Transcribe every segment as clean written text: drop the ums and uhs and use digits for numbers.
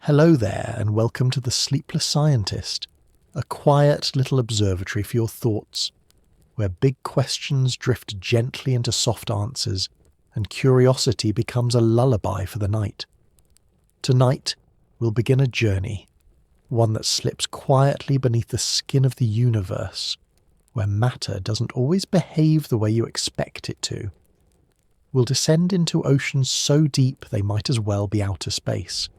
Hello there, and welcome to the Sleepless Scientist, a quiet little observatory for your thoughts, where big questions drift gently into soft answers and curiosity becomes a lullaby for the night. Tonight, we'll begin a journey, one that slips quietly beneath the skin of the universe, where matter doesn't always behave the way you expect it to. We'll descend into oceans so deep they might as well be outer space.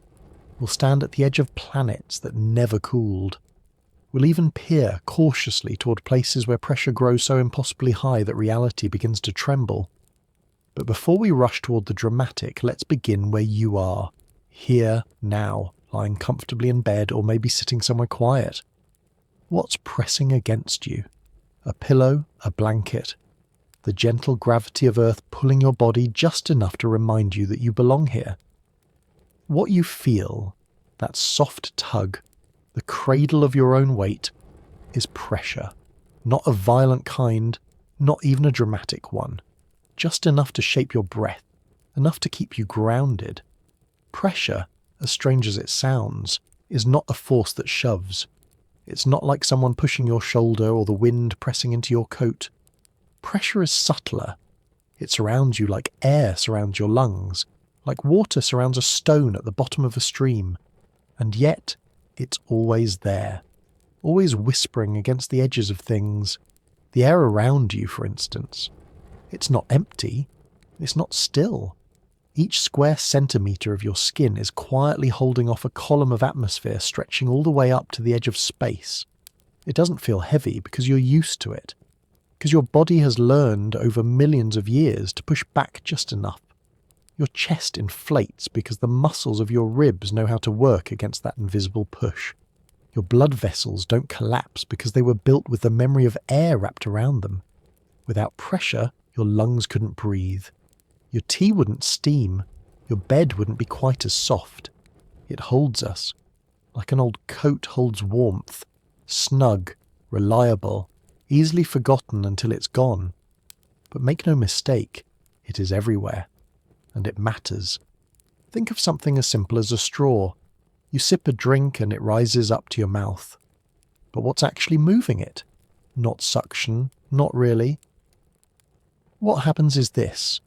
We'll stand at the edge of planets that never cooled. We'll even peer cautiously toward places where pressure grows so impossibly high that reality begins to tremble. But before we rush toward the dramatic, let's begin where you are, here, now, lying comfortably in bed or maybe sitting somewhere quiet. What's pressing against you? A pillow, a blanket, the gentle gravity of Earth pulling your body just enough to remind you that you belong here. What you feel, that soft tug, the cradle of your own weight, is pressure. Not a violent kind, not even a dramatic one. Just enough to shape your breath, enough to keep you grounded. Pressure, as strange as it sounds, is not a force that shoves. It's not like someone pushing your shoulder or the wind pressing into your coat. Pressure is subtler. It surrounds you like air surrounds your lungs, like water surrounds a stone at the bottom of a stream. And yet, it's always there, always whispering against the edges of things. The air around you, for instance. It's not empty. It's not still. Each square centimetre of your skin is quietly holding off a column of atmosphere stretching all the way up to the edge of space. It doesn't feel heavy because you're used to it. Because your body has learned over millions of years to push back just enough. Your chest inflates because the muscles of your ribs know how to work against that invisible push. Your blood vessels don't collapse because they were built with the memory of air wrapped around them. Without pressure, your lungs couldn't breathe. Your tea wouldn't steam. Your bed wouldn't be quite as soft. It holds us, like an old coat holds warmth, snug, reliable, easily forgotten until it's gone. But make no mistake, it is everywhere. And it matters. Think of something as simple as a straw. You sip a drink and it rises up to your mouth. But what's actually moving it? Not suction, not really. What happens is this.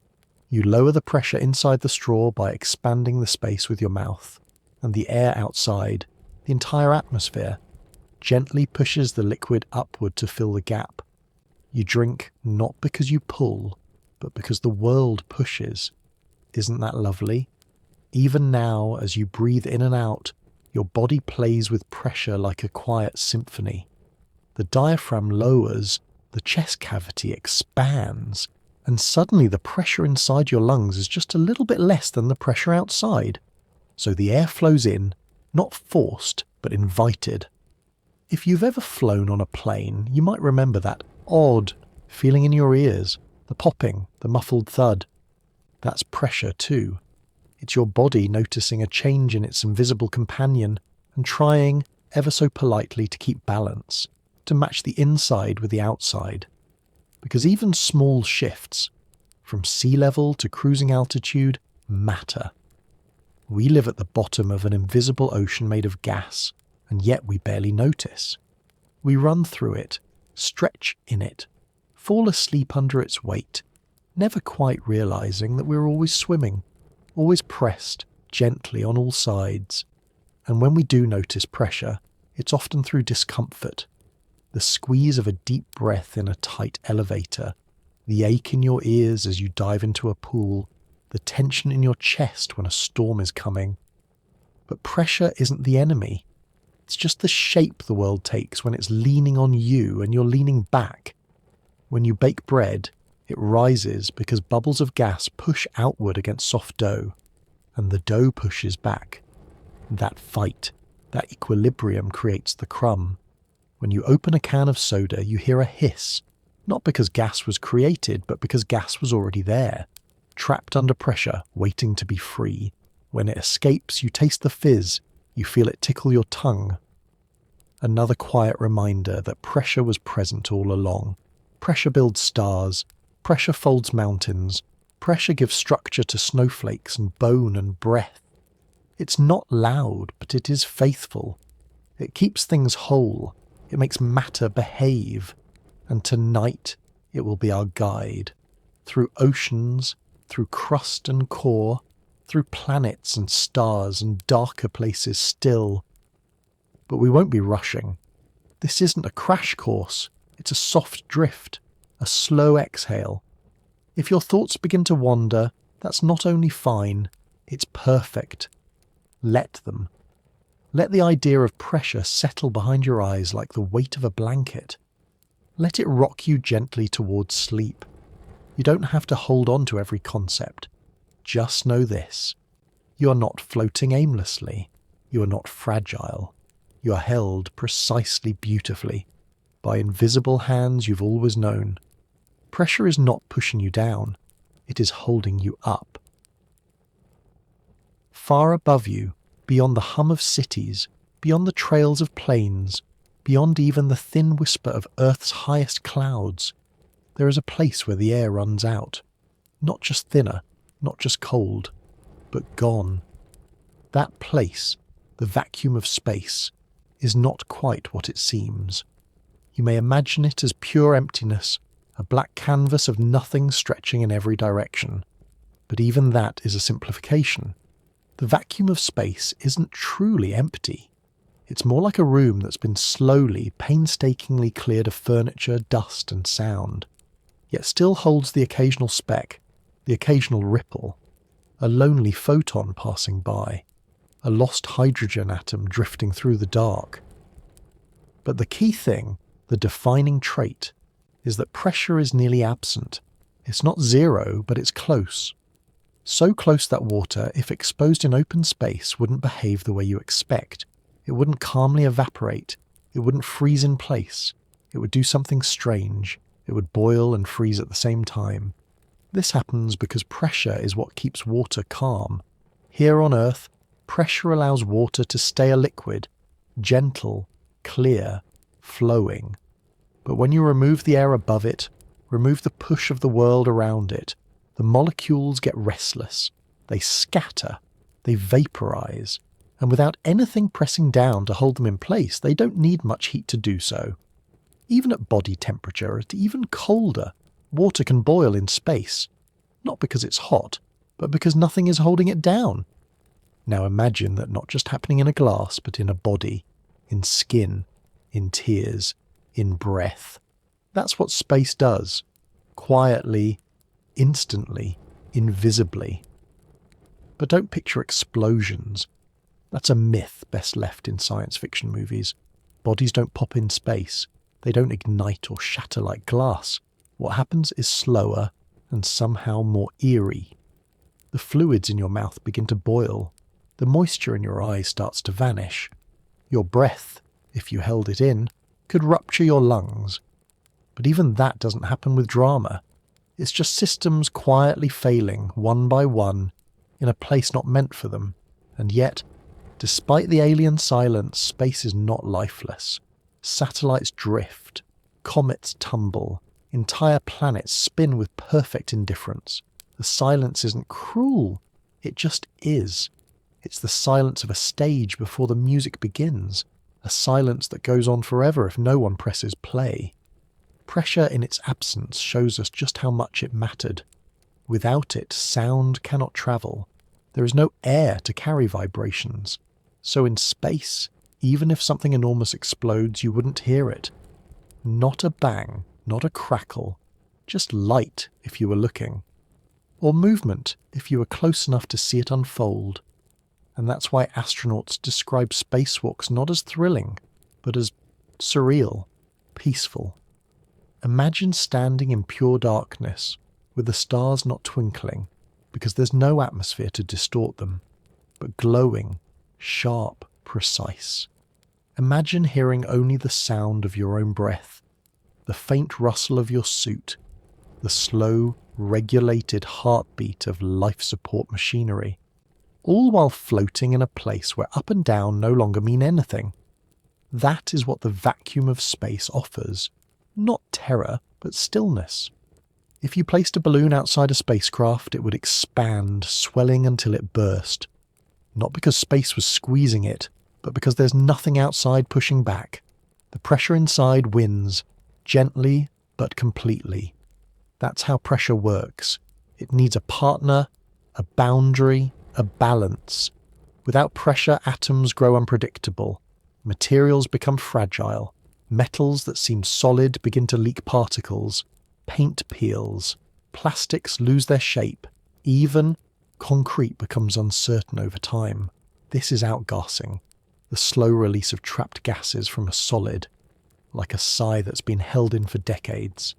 You lower the pressure inside the straw by expanding the space with your mouth, and the air outside, the entire atmosphere, gently pushes the liquid upward to fill the gap. You drink not because you pull, but because the world pushes. Isn't that lovely? Even now, as you breathe in and out, your body plays with pressure like a quiet symphony. The diaphragm lowers, the chest cavity expands, and suddenly the pressure inside your lungs is just a little bit less than the pressure outside. So the air flows in, not forced, but invited. If you've ever flown on a plane, you might remember that odd feeling in your ears, the popping, the muffled thud. That's pressure too. It's your body noticing a change in its invisible companion and trying, ever so politely, to keep balance, to match the inside with the outside. Because even small shifts, from sea level to cruising altitude, matter. We live at the bottom of an invisible ocean made of gas, and yet we barely notice. We run through it, stretch in it, fall asleep under its weight, never quite realizing that we're always swimming, always pressed gently on all sides. And when we do notice pressure, it's often through discomfort. The squeeze of a deep breath in a tight elevator, the ache in your ears as you dive into a pool, the tension in your chest when a storm is coming. But pressure isn't the enemy. It's just the shape the world takes when it's leaning on you and you're leaning back. When you bake bread, it rises because bubbles of gas push outward against soft dough, and the dough pushes back. That fight, that equilibrium creates the crumb. When you open a can of soda, you hear a hiss, not because gas was created, but because gas was already there, trapped under pressure, waiting to be free. When it escapes, you taste the fizz, you feel it tickle your tongue. Another quiet reminder that pressure was present all along. Pressure builds stars. Pressure folds mountains. Pressure gives structure to snowflakes and bone and breath. It's not loud, but it is faithful. It keeps things whole. It makes matter behave. And tonight it will be our guide. Through oceans, through crust and core, through planets and stars and darker places still. But we won't be rushing. This isn't a crash course. It's a soft drift, a slow exhale. If your thoughts begin to wander, that's not only fine, it's perfect. Let them. Let the idea of pressure settle behind your eyes like the weight of a blanket. Let it rock you gently towards sleep. You don't have to hold on to every concept. Just know this. You are not floating aimlessly. You are not fragile. You are held precisely beautifully by invisible hands you've always known. Pressure is not pushing you down. It is holding you up. Far above you, beyond the hum of cities, beyond the trails of planes, beyond even the thin whisper of Earth's highest clouds, there is a place where the air runs out. Not just thinner, not just cold, but gone. That place, the vacuum of space, is not quite what it seems. You may imagine it as pure emptiness, a black canvas of nothing stretching in every direction. But even that is a simplification. The vacuum of space isn't truly empty. It's more like a room that's been slowly, painstakingly cleared of furniture, dust and sound, yet still holds the occasional speck, the occasional ripple, a lonely photon passing by, a lost hydrogen atom drifting through the dark. But the key thing, the defining trait, is that pressure is nearly absent. It's not zero, but it's close. So close that water, if exposed in open space, wouldn't behave the way you expect. It wouldn't calmly evaporate. It wouldn't freeze in place. It would do something strange. It would boil and freeze at the same time. This happens because pressure is what keeps water calm. Here on Earth, pressure allows water to stay a liquid, gentle, clear, flowing. But when you remove the air above it, remove the push of the world around it, the molecules get restless. They scatter. They vaporize. And without anything pressing down to hold them in place, they don't need much heat to do so. Even at body temperature, at even colder, water can boil in space. Not because it's hot, but because nothing is holding it down. Now imagine that not just happening in a glass, but in a body, in skin, in tears, in breath. That's what space does. Quietly, instantly, invisibly. But don't picture explosions. That's a myth best left in science fiction movies. Bodies don't pop in space. They don't ignite or shatter like glass. What happens is slower and somehow more eerie. The fluids in your mouth begin to boil. The moisture in your eyes starts to vanish. Your breath, if you held it in, could rupture your lungs. But even that doesn't happen with drama. It's just systems quietly failing, one by one, in a place not meant for them. And yet, despite the alien silence, space is not lifeless. Satellites drift, comets tumble, entire planets spin with perfect indifference. The silence isn't cruel, it just is. It's the silence of a stage before the music begins, a silence that goes on forever if no one presses play. Pressure in its absence shows us just how much it mattered. Without it, sound cannot travel. There is no air to carry vibrations. So in space, even if something enormous explodes, you wouldn't hear it. Not a bang, not a crackle, just light if you were looking. Or movement if you were close enough to see it unfold. And that's why astronauts describe spacewalks not as thrilling, but as surreal, peaceful. Imagine standing in pure darkness, with the stars not twinkling, because there's no atmosphere to distort them, but glowing, sharp, precise. Imagine hearing only the sound of your own breath, the faint rustle of your suit, the slow, regulated heartbeat of life support machinery, all while floating in a place where up and down no longer mean anything. That is what the vacuum of space offers. Not terror, but stillness. If you placed a balloon outside a spacecraft, it would expand, swelling until it burst. Not because space was squeezing it, but because there's nothing outside pushing back. The pressure inside wins, gently but completely. That's how pressure works. It needs a partner, a boundary, a balance. Without pressure, atoms grow unpredictable. Materials become fragile. Metals that seem solid begin to leak particles. Paint peels. Plastics lose their shape. Even concrete becomes uncertain over time. This is outgassing, the slow release of trapped gases from a solid, like a sigh that's been held in for decades.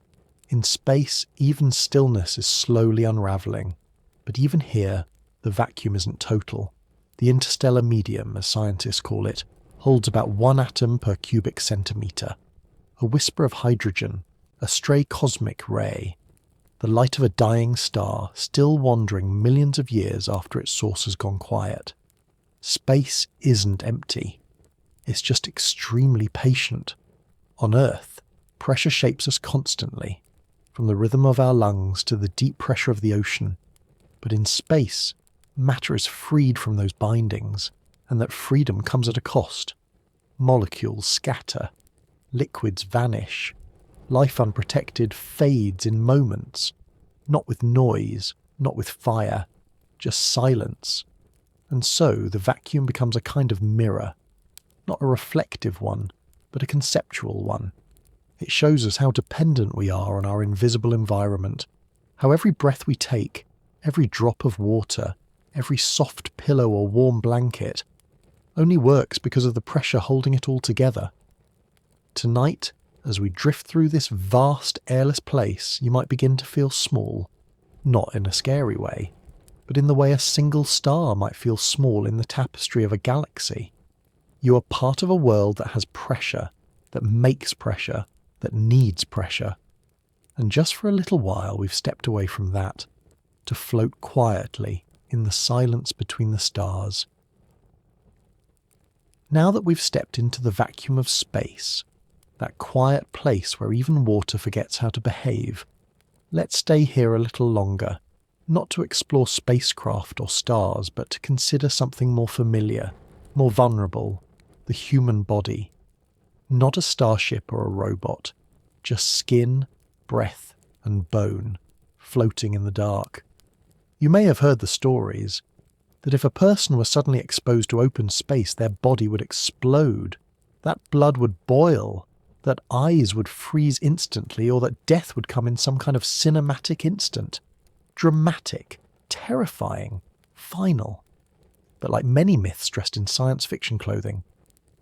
In space, even stillness is slowly unravelling. But even here, the vacuum isn't total. The interstellar medium, as scientists call it, holds about 1 atom per cubic centimetre. A whisper of hydrogen, a stray cosmic ray. The light of a dying star, still wandering millions of years after its source has gone quiet. Space isn't empty. It's just extremely patient. On Earth, pressure shapes us constantly, from the rhythm of our lungs to the deep pressure of the ocean. But in space, matter is freed from those bindings, and that freedom comes at a cost. Molecules scatter, liquids vanish. Life unprotected fades in moments, not with noise, not with fire, just silence. And so the vacuum becomes a kind of mirror, not a reflective one, but a conceptual one. It shows us how dependent we are on our invisible environment, how every breath we take, every drop of water, every soft pillow or warm blanket, only works because of the pressure holding it all together. Tonight, as we drift through this vast, airless place, you might begin to feel small, not in a scary way, but in the way a single star might feel small in the tapestry of a galaxy. You are part of a world that has pressure, that makes pressure, that needs pressure. And just for a little while we've stepped away from that, to float quietly in the silence between the stars. Now that we've stepped into the vacuum of space, that quiet place where even water forgets how to behave, let's stay here a little longer, not to explore spacecraft or stars, but to consider something more familiar, more vulnerable, the human body. Not a starship or a robot, just skin, breath, and bone, floating in the dark. You may have heard the stories, that if a person were suddenly exposed to open space, their body would explode, that blood would boil, that eyes would freeze instantly, or that death would come in some kind of cinematic instant. Dramatic, terrifying, final. But like many myths dressed in science fiction clothing,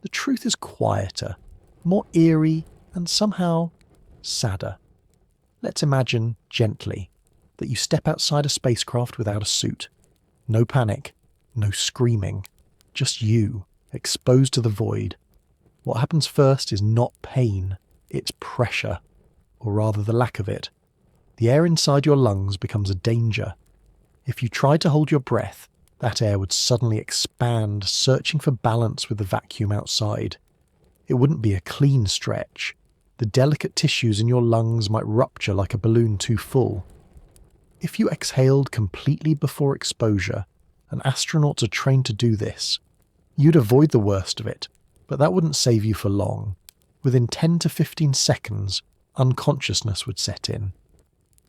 the truth is quieter, more eerie, and somehow sadder. Let's imagine, gently, that you step outside a spacecraft without a suit. No panic, no screaming, just you, exposed to the void. What happens first is not pain, it's pressure, or rather the lack of it. The air inside your lungs becomes a danger. If you tried to hold your breath, that air would suddenly expand, searching for balance with the vacuum outside. It wouldn't be a clean stretch. The delicate tissues in your lungs might rupture like a balloon too full. If you exhaled completely before exposure, and astronauts are trained to do this, you'd avoid the worst of it, but that wouldn't save you for long. Within 10 to 15 seconds, unconsciousness would set in.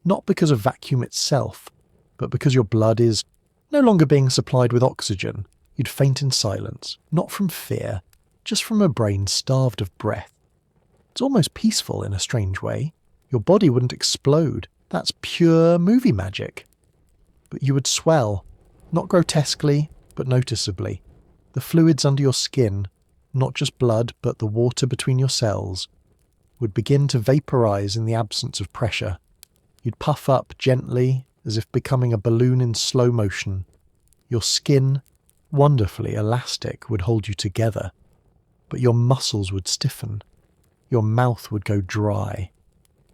Not because of vacuum itself, but because your blood is no longer being supplied with oxygen. You'd faint in silence, not from fear, just from a brain starved of breath. It's almost peaceful in a strange way. Your body wouldn't explode. That's pure movie magic. But you would swell, not grotesquely, but noticeably. The fluids under your skin, not just blood, but the water between your cells, would begin to vaporize in the absence of pressure. You'd puff up gently, as if becoming a balloon in slow motion. Your skin, wonderfully elastic, would hold you together, but your muscles would stiffen. Your mouth would go dry.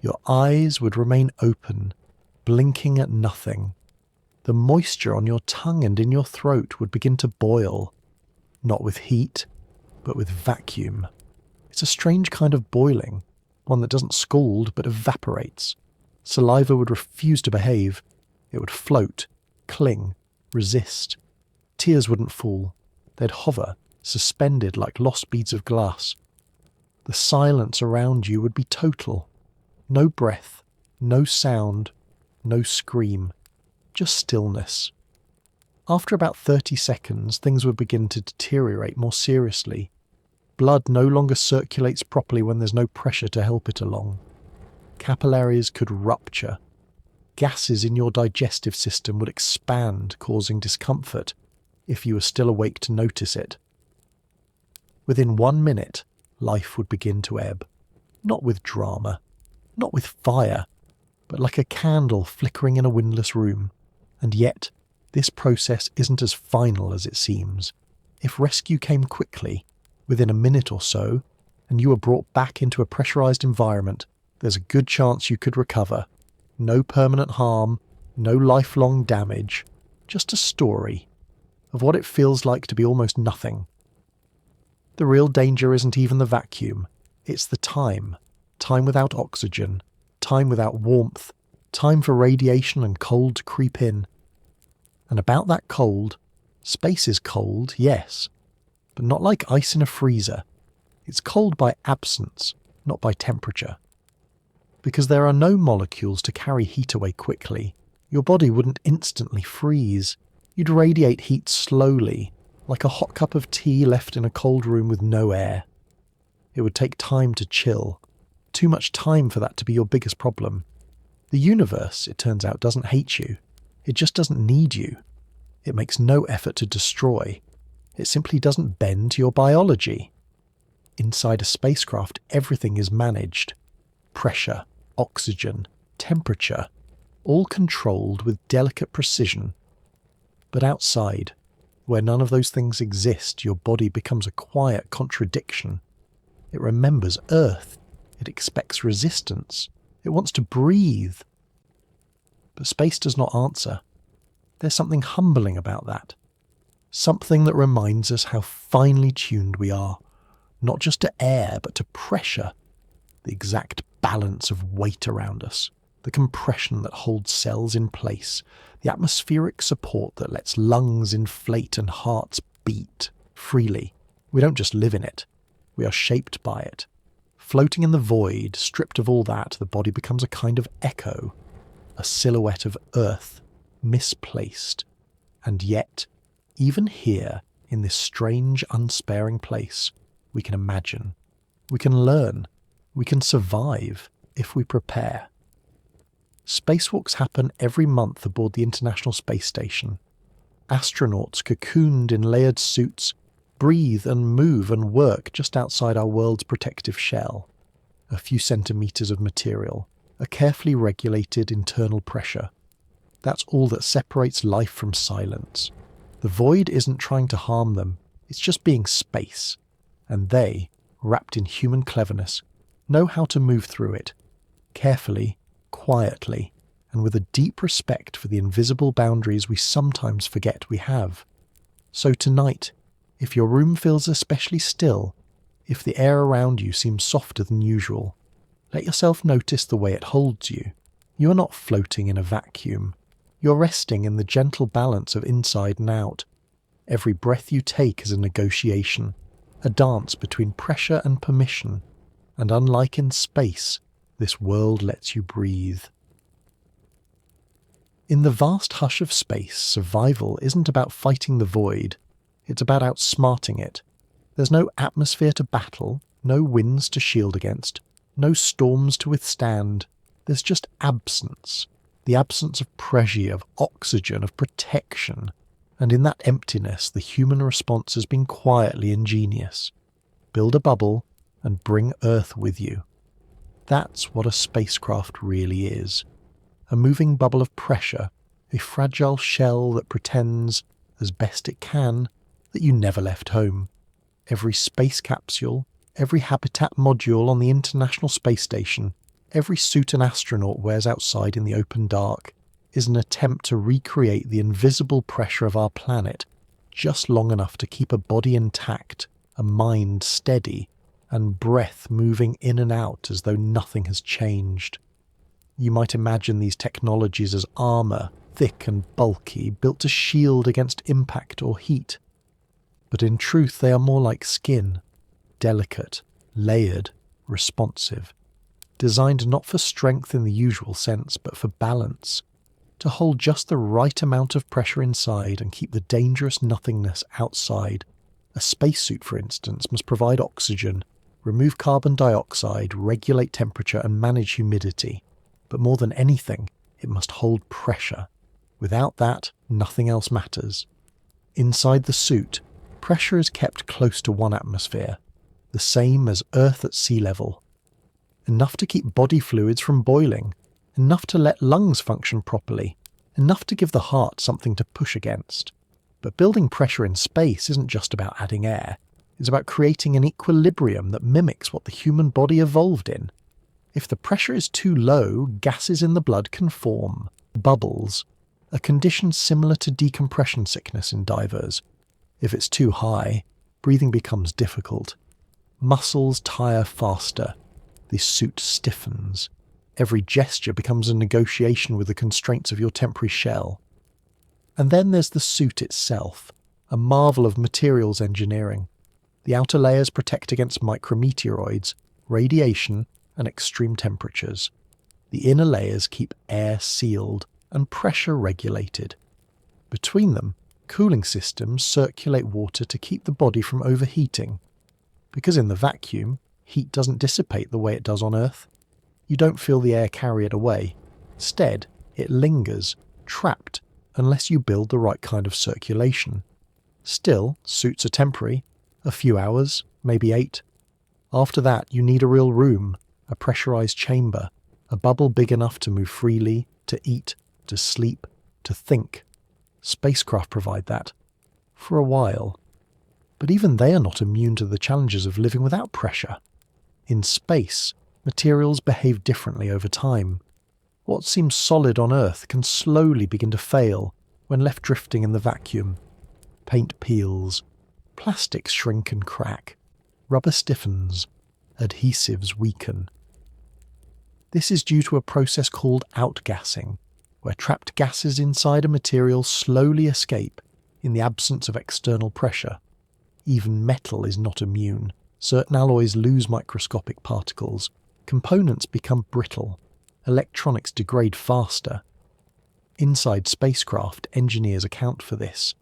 Your eyes would remain open, blinking at nothing. The moisture on your tongue and in your throat would begin to boil, not with heat, but with vacuum. It's a strange kind of boiling, one that doesn't scald but evaporates. Saliva would refuse to behave. It would float, cling, resist. Tears wouldn't fall. They'd hover, suspended like lost beads of glass. The silence around you would be total. No breath, no sound, no scream, just stillness. After about 30 seconds, things would begin to deteriorate more seriously. Blood no longer circulates properly when there's no pressure to help it along. Capillaries could rupture. Gases in your digestive system would expand, causing discomfort, if you were still awake to notice it. Within 1 minute, life would begin to ebb. Not with drama, not with fire, but like a candle flickering in a windless room. And yet, this process isn't as final as it seems. If rescue came quickly, within a minute or so, and you were brought back into a pressurized environment, there's a good chance you could recover. No permanent harm, no lifelong damage, just a story of what it feels like to be almost nothing. The real danger isn't even the vacuum, it's the time. Time without oxygen, time without warmth, time for radiation and cold to creep in. And about that cold, space is cold, yes, but not like ice in a freezer. It's cold by absence, not by temperature. Because there are no molecules to carry heat away quickly, your body wouldn't instantly freeze. You'd radiate heat slowly, like a hot cup of tea left in a cold room with no air. It would take time to chill. Too much time for that to be your biggest problem. The universe, it turns out, doesn't hate you. It just doesn't need you. It makes no effort to destroy. It simply doesn't bend to your biology. Inside a spacecraft, everything is managed. Pressure, oxygen, temperature, all controlled with delicate precision. But outside, where none of those things exist, your body becomes a quiet contradiction. It remembers Earth. It expects resistance. It wants to breathe. But space does not answer. There's something humbling about that. Something that reminds us how finely tuned we are, not just to air, but to pressure, the exact balance of weight around us, the compression that holds cells in place, the atmospheric support that lets lungs inflate and hearts beat freely. We don't just live in it, we are shaped by it. Floating in the void, stripped of all that, the body becomes a kind of echo, a silhouette of Earth, misplaced. And yet, even here, in this strange, unsparing place, we can imagine, we can learn, we can survive if we prepare. Spacewalks happen every month aboard the International Space Station. Astronauts cocooned in layered suits breathe and move and work just outside our world's protective shell. A few centimetres of material, a carefully regulated internal pressure. That's all that separates life from silence. The void isn't trying to harm them, it's just being space. And they, wrapped in human cleverness, know how to move through it, carefully, quietly, and with a deep respect for the invisible boundaries we sometimes forget we have. So tonight, if your room feels especially still, if the air around you seems softer than usual, let yourself notice the way it holds you. You are not floating in a vacuum. You're resting in the gentle balance of inside and out. Every breath you take is a negotiation, a dance between pressure and permission. And unlike in space, this world lets you breathe. In the vast hush of space, survival isn't about fighting the void. It's about outsmarting it. There's no atmosphere to battle, no winds to shield against, no storms to withstand. There's just absence. The absence of pressure, of oxygen, of protection. And in that emptiness, the human response has been quietly ingenious. Build a bubble and bring Earth with you. That's what a spacecraft really is. A moving bubble of pressure, a fragile shell that pretends, as best it can, that you never left home. Every space capsule, every habitat module on the International Space Station, every suit an astronaut wears outside in the open dark, is an attempt to recreate the invisible pressure of our planet, just long enough to keep a body intact, a mind steady, and breath moving in and out as though nothing has changed. You might imagine these technologies as armour thick and bulky, built to shield against impact or heat. But in truth they are more like skin, delicate, layered, responsive, designed not for strength in the usual sense, but for balance, to hold just the right amount of pressure inside and keep the dangerous nothingness outside. A spacesuit, for instance, must provide oxygen, remove carbon dioxide, regulate temperature and manage humidity. But more than anything, it must hold pressure. Without that, nothing else matters. Inside the suit, pressure is kept close to 1 atmosphere, the same as Earth at sea level. Enough to keep body fluids from boiling, enough to let lungs function properly, enough to give the heart something to push against. But building pressure in space isn't just about adding air. It's about creating an equilibrium that mimics what the human body evolved in. If the pressure is too low, gases in the blood can form bubbles, a condition similar to decompression sickness in divers. If it's too high, breathing becomes difficult. Muscles tire faster. The suit stiffens. Every gesture becomes a negotiation with the constraints of your temporary shell. And then there's the suit itself, a marvel of materials engineering. The outer layers protect against micrometeoroids, radiation, and extreme temperatures. The inner layers keep air sealed and pressure regulated. Between them, cooling systems circulate water to keep the body from overheating. Because in the vacuum, heat doesn't dissipate the way it does on Earth. You don't feel the air carry it away. Instead, it lingers, trapped, unless you build the right kind of circulation. Still, suits are temporary. A few hours, maybe 8. After that, you need a real room, a pressurized chamber, a bubble big enough to move freely, to eat, to sleep, to think. Spacecraft provide that. For a while. But even they are not immune to the challenges of living without pressure. In space, materials behave differently over time. What seems solid on Earth can slowly begin to fail when left drifting in the vacuum. Paint peels, plastics shrink and crack, rubber stiffens, adhesives weaken. This is due to a process called outgassing, where trapped gases inside a material slowly escape in the absence of external pressure. Even metal is not immune. Certain alloys lose microscopic particles, components become brittle, electronics degrade faster. Inside spacecraft, engineers account for this.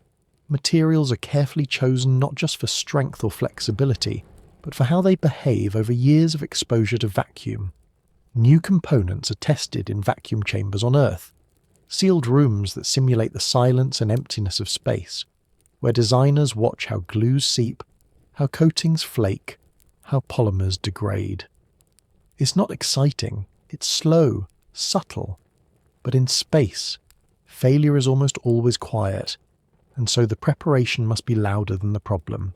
Materials are carefully chosen not just for strength or flexibility, but for how they behave over years of exposure to vacuum. New components are tested in vacuum chambers on Earth, sealed rooms that simulate the silence and emptiness of space, where designers watch how glues seep, how coatings flake, how polymers degrade. It's not exciting, it's slow, subtle, but in space, failure is almost always quiet, and so the preparation must be louder than the problem.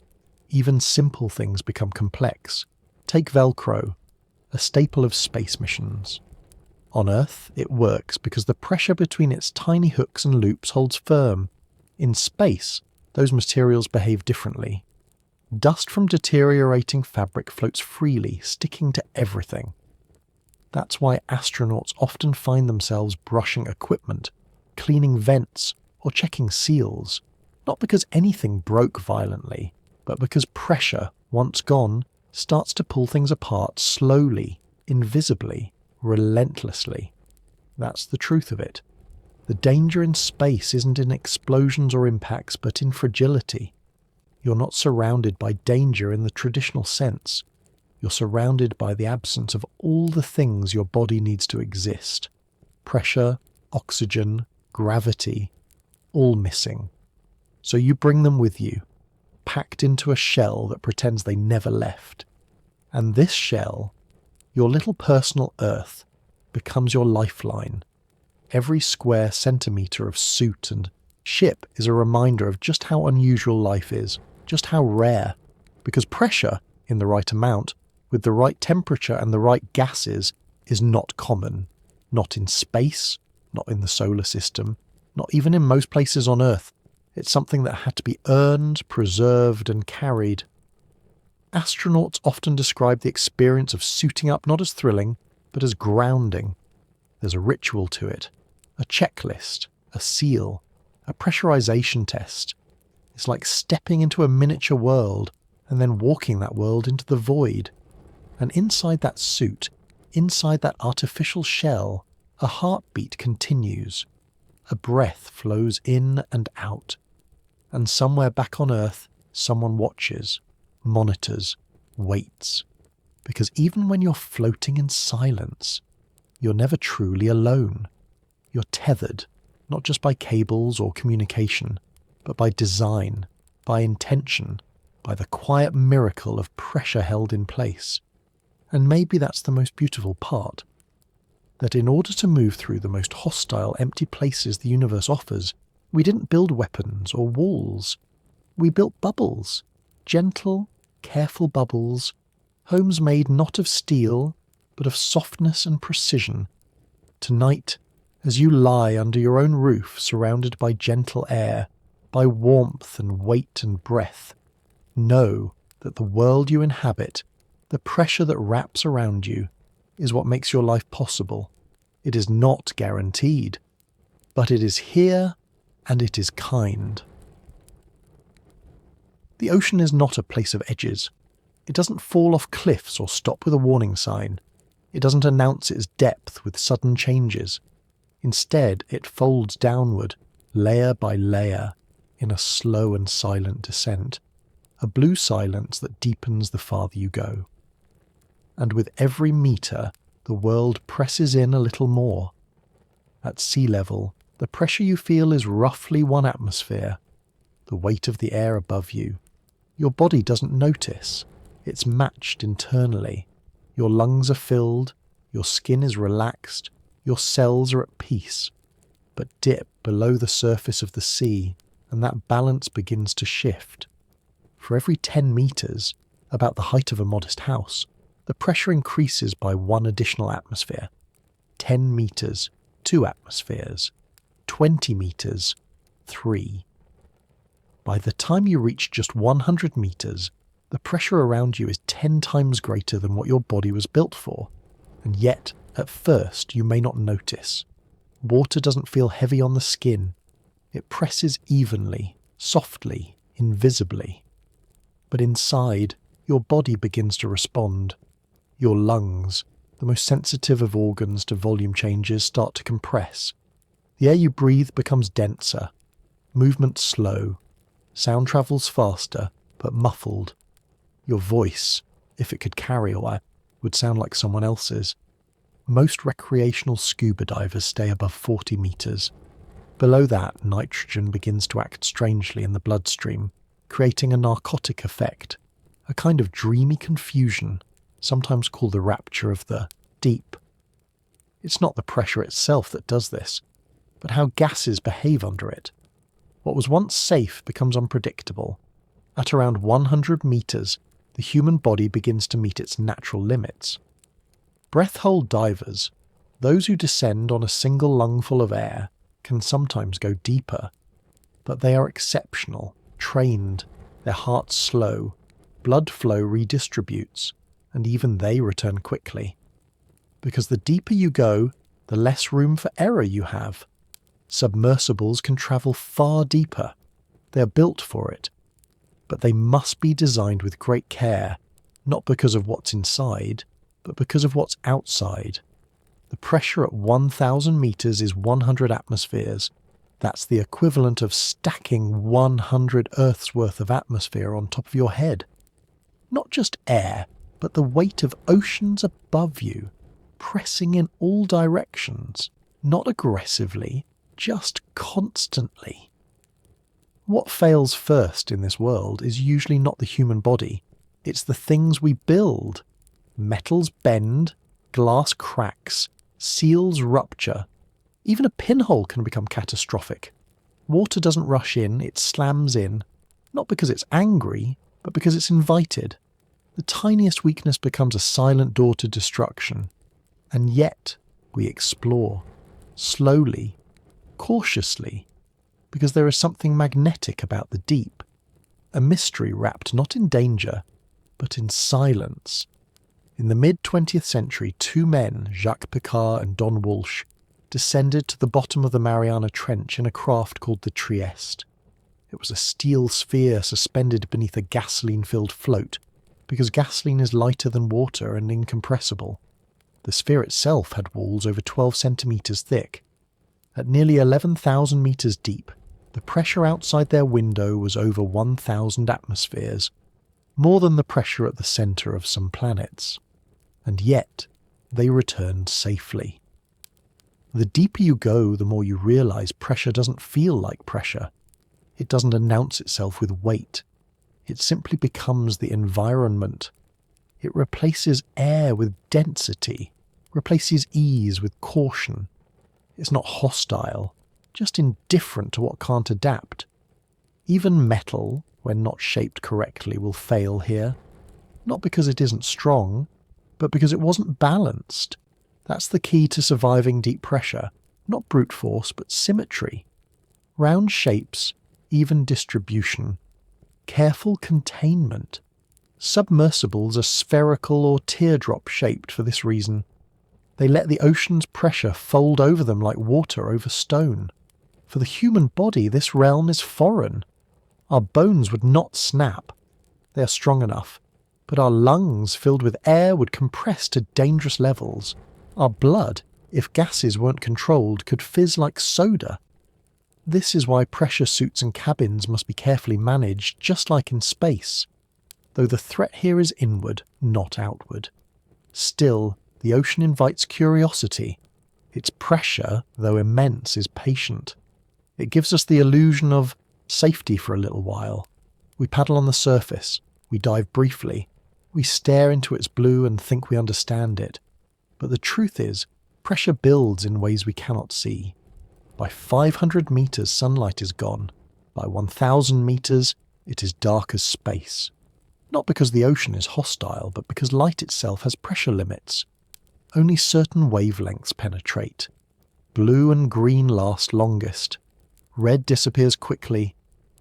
Even simple things become complex. Take Velcro, a staple of space missions. On Earth, it works because the pressure between its tiny hooks and loops holds firm. In space, those materials behave differently. Dust from deteriorating fabric floats freely, sticking to everything. That's why astronauts often find themselves brushing equipment, cleaning vents, or checking seals, not because anything broke violently, but because pressure, once gone, starts to pull things apart slowly, invisibly, relentlessly. That's the truth of it. The danger in space isn't in explosions or impacts, but in fragility. You're not surrounded by danger in the traditional sense. You're surrounded by the absence of all the things your body needs to exist. Pressure, oxygen, gravity, all missing. So you bring them with you, packed into a shell that pretends they never left. And this shell, your little personal Earth, becomes your lifeline. Every square centimetre of suit and ship is a reminder of just how unusual life is, just how rare. Because pressure, in the right amount, with the right temperature and the right gases, is not common. Not in space, not in the solar system, not even in most places on Earth. It's something that had to be earned, preserved, and carried. Astronauts often describe the experience of suiting up not as thrilling, but as grounding. There's a ritual to it, a checklist, a seal, a pressurization test. It's like stepping into a miniature world and then walking that world into the void. And inside that suit, inside that artificial shell, a heartbeat continues. A breath flows in and out. And somewhere back on Earth, someone watches, monitors, waits. Because even when you're floating in silence, you're never truly alone. You're tethered, not just by cables or communication, but by design, by intention, by the quiet miracle of pressure held in place. And maybe that's the most beautiful part. That in order to move through the most hostile, empty places the universe offers, we didn't build weapons or walls. We built bubbles. Gentle, careful bubbles. Homes made not of steel, but of softness and precision. Tonight, as you lie under your own roof, surrounded by gentle air, by warmth and weight and breath, know that the world you inhabit, the pressure that wraps around you, is what makes your life possible. It is not guaranteed, but it is here and it is kind. The ocean is not a place of edges. It doesn't fall off cliffs or stop with a warning sign. It doesn't announce its depth with sudden changes. Instead, it folds downward, layer by layer, in a slow and silent descent, a blue silence that deepens the farther you go. And with every meter, the world presses in a little more. At sea level, the pressure you feel is roughly 1 atmosphere, the weight of the air above you. Your body doesn't notice. It's matched internally. Your lungs are filled, your skin is relaxed, your cells are at peace. But dip below the surface of the sea, and that balance begins to shift. For every 10 meters, about the height of a modest house, the pressure increases by 1 additional atmosphere. 10 meters, 2 atmospheres. 20 meters, 3. By the time you reach just 100 meters, the pressure around you is 10 times greater than what your body was built for. And yet, at first, you may not notice. Water doesn't feel heavy on the skin. It presses evenly, softly, invisibly. But inside, your body begins to respond. Your lungs, the most sensitive of organs to volume changes, start to compress. The air you breathe becomes denser. Movement slow. Sound travels faster, but muffled. Your voice, if it could carry away, would sound like someone else's. Most recreational scuba divers stay above 40 meters. Below that, nitrogen begins to act strangely in the bloodstream, creating a narcotic effect, a kind of dreamy confusion, sometimes called the rapture of the deep. It's not the pressure itself that does this, but how gases behave under it. What was once safe becomes unpredictable. At around 100 meters, the human body begins to meet its natural limits. Breath-hold divers, those who descend on a single lungful of air, can sometimes go deeper. But they are exceptional, trained, their hearts slow, blood flow redistributes, and even they return quickly. Because the deeper you go, the less room for error you have. Submersibles can travel far deeper. They are built for it. But they must be designed with great care, not because of what's inside, but because of what's outside. The pressure at 1,000 meters is 100 atmospheres. That's the equivalent of stacking 100 Earth's worth of atmosphere on top of your head. Not just air, but the weight of oceans above you, pressing in all directions, not aggressively, just constantly. What fails first in this world is usually not the human body. It's the things we build. Metals bend, glass cracks, seals rupture. Even a pinhole can become catastrophic. Water doesn't rush in, it slams in, not because it's angry, but because it's invited. The tiniest weakness becomes a silent door to destruction. And yet, we explore, slowly, cautiously, because there is something magnetic about the deep, a mystery wrapped not in danger, but in silence. In the mid-20th century, 2 men, Jacques Picard and Don Walsh, descended to the bottom of the Mariana Trench in a craft called the Trieste. It was a steel sphere suspended beneath a gasoline-filled float, because gasoline is lighter than water and incompressible. The sphere itself had walls over 12 centimetres thick. At nearly 11,000 metres deep, the pressure outside their window was over 1,000 atmospheres, more than the pressure at the centre of some planets. And yet, they returned safely. The deeper you go, the more you realise pressure doesn't feel like pressure. It doesn't announce itself with weight. It simply becomes the environment. It replaces air with density, replaces ease with caution. It's not hostile, just indifferent to what can't adapt. Even metal, when not shaped correctly, will fail here. Not because it isn't strong, but because it wasn't balanced. That's the key to surviving deep pressure. Not brute force, but symmetry. Round shapes, even distribution. Careful containment. Submersibles are spherical or teardrop shaped for this reason. They let the ocean's pressure fold over them like water over stone. For the human body, this realm is foreign. Our bones would not snap. They are strong enough. But our lungs filled with air would compress to dangerous levels. Our blood, if gases weren't controlled, could fizz like soda. This is why pressure suits and cabins must be carefully managed, just like in space. Though the threat here is inward, not outward. Still, the ocean invites curiosity. Its pressure, though immense, is patient. It gives us the illusion of safety for a little while. We paddle on the surface. We dive briefly. We stare into its blue and think we understand it. But the truth is, pressure builds in ways we cannot see. By 500 metres, sunlight is gone. By 1,000 metres, it is dark as space. Not because the ocean is hostile, but because light itself has pressure limits. Only certain wavelengths penetrate. Blue and green last longest. Red disappears quickly.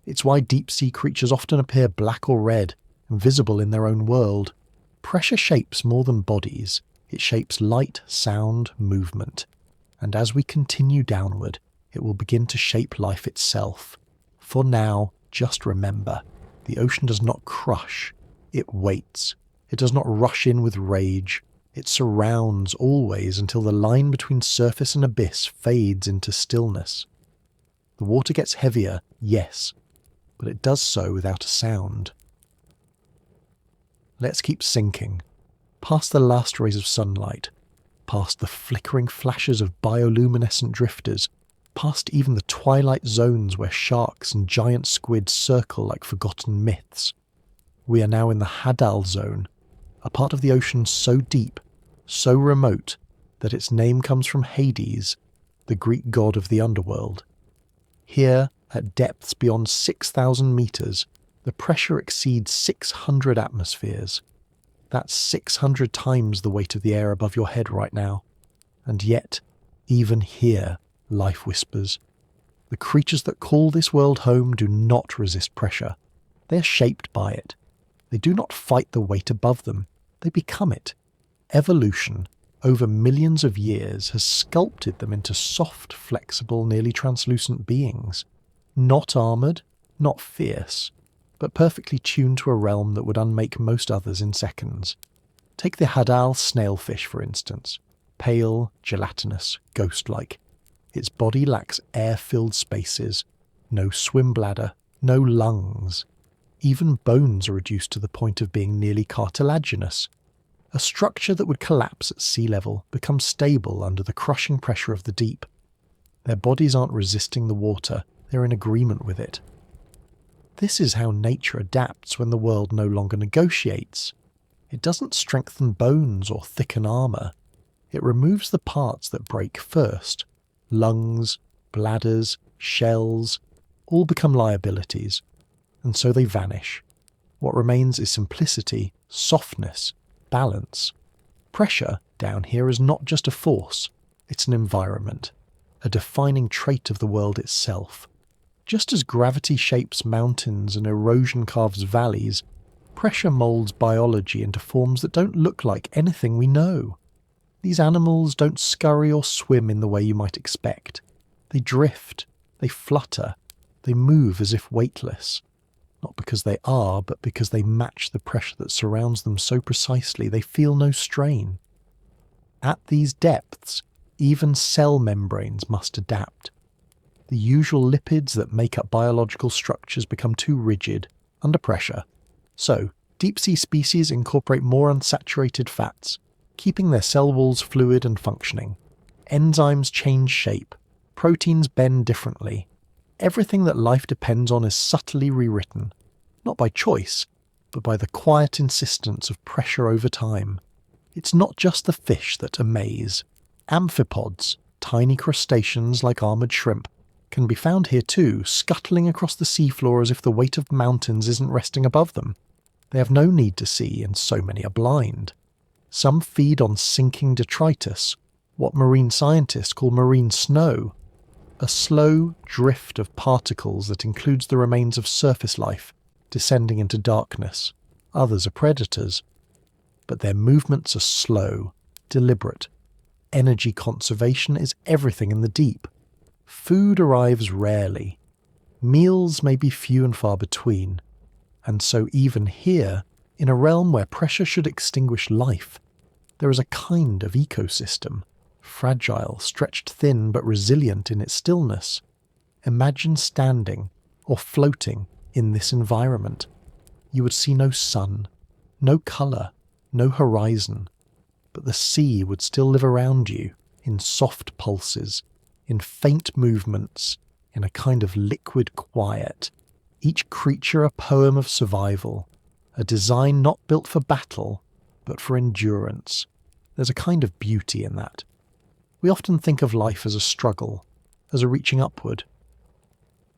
It's why deep-sea creatures often appear black or red, invisible in their own world. Pressure shapes more than bodies. It shapes light, sound, movement. And as we continue downward, it will begin to shape life itself. For now, just remember, the ocean does not crush. It waits. It does not rush in with rage. It surrounds always until the line between surface and abyss fades into stillness. The water gets heavier, yes, but it does so without a sound. Let's keep sinking, past the last rays of sunlight, past the flickering flashes of bioluminescent drifters, past even the twilight zones where sharks and giant squid circle like forgotten myths. We are now in the hadal zone, a part of the ocean so deep, so remote, that its name comes from Hades, the Greek god of the underworld. Here, at depths beyond 6,000 metres, the pressure exceeds 600 atmospheres. That's 600 times the weight of the air above your head right now. And yet, even here, life whispers. The creatures that call this world home do not resist pressure. They are shaped by it. They do not fight the weight above them. They become it. Evolution, over millions of years, has sculpted them into soft, flexible, nearly translucent beings. Not armoured, not fierce, but perfectly tuned to a realm that would unmake most others in seconds. Take the hadal snailfish, for instance. Pale, gelatinous, ghost-like. Its body lacks air-filled spaces, no swim bladder, no lungs. Even bones are reduced to the point of being nearly cartilaginous. A structure that would collapse at sea level becomes stable under the crushing pressure of the deep. Their bodies aren't resisting the water, they're in agreement with it. This is how nature adapts when the world no longer negotiates. It doesn't strengthen bones or thicken armour. It removes the parts that break first. Lungs, bladders, shells, all become liabilities, and so they vanish. What remains is simplicity, softness, balance. Pressure down here is not just a force, it's an environment, a defining trait of the world itself. Just as gravity shapes mountains and erosion carves valleys, pressure moulds biology into forms that don't look like anything we know. These animals don't scurry or swim in the way you might expect. They drift, they flutter, they move as if weightless. Not because they are, but because they match the pressure that surrounds them so precisely they feel no strain. At these depths, even cell membranes must adapt. The usual lipids that make up biological structures become too rigid, under pressure. So, deep-sea species incorporate more unsaturated fats, keeping their cell walls fluid and functioning. Enzymes change shape. Proteins bend differently. Everything that life depends on is subtly rewritten, not by choice, but by the quiet insistence of pressure over time. It's not just the fish that amaze. Amphipods, tiny crustaceans like armoured shrimp, can be found here too, scuttling across the seafloor as if the weight of mountains isn't resting above them. They have no need to see, and so many are blind. Some feed on sinking detritus, what marine scientists call marine snow, a slow drift of particles that includes the remains of surface life, descending into darkness. Others are predators. But their movements are slow, deliberate. Energy conservation is everything in the deep. Food arrives rarely. Meals may be few and far between. And so even here, in a realm where pressure should extinguish life, there is a kind of ecosystem, fragile, stretched thin but resilient in its stillness. Imagine standing or floating in this environment. You would see no sun, no colour, no horizon, but the sea would still live around you in soft pulses, in faint movements, in a kind of liquid quiet. Each creature a poem of survival, a design not built for battle, but for endurance. There's a kind of beauty in that. We often think of life as a struggle, as a reaching upward.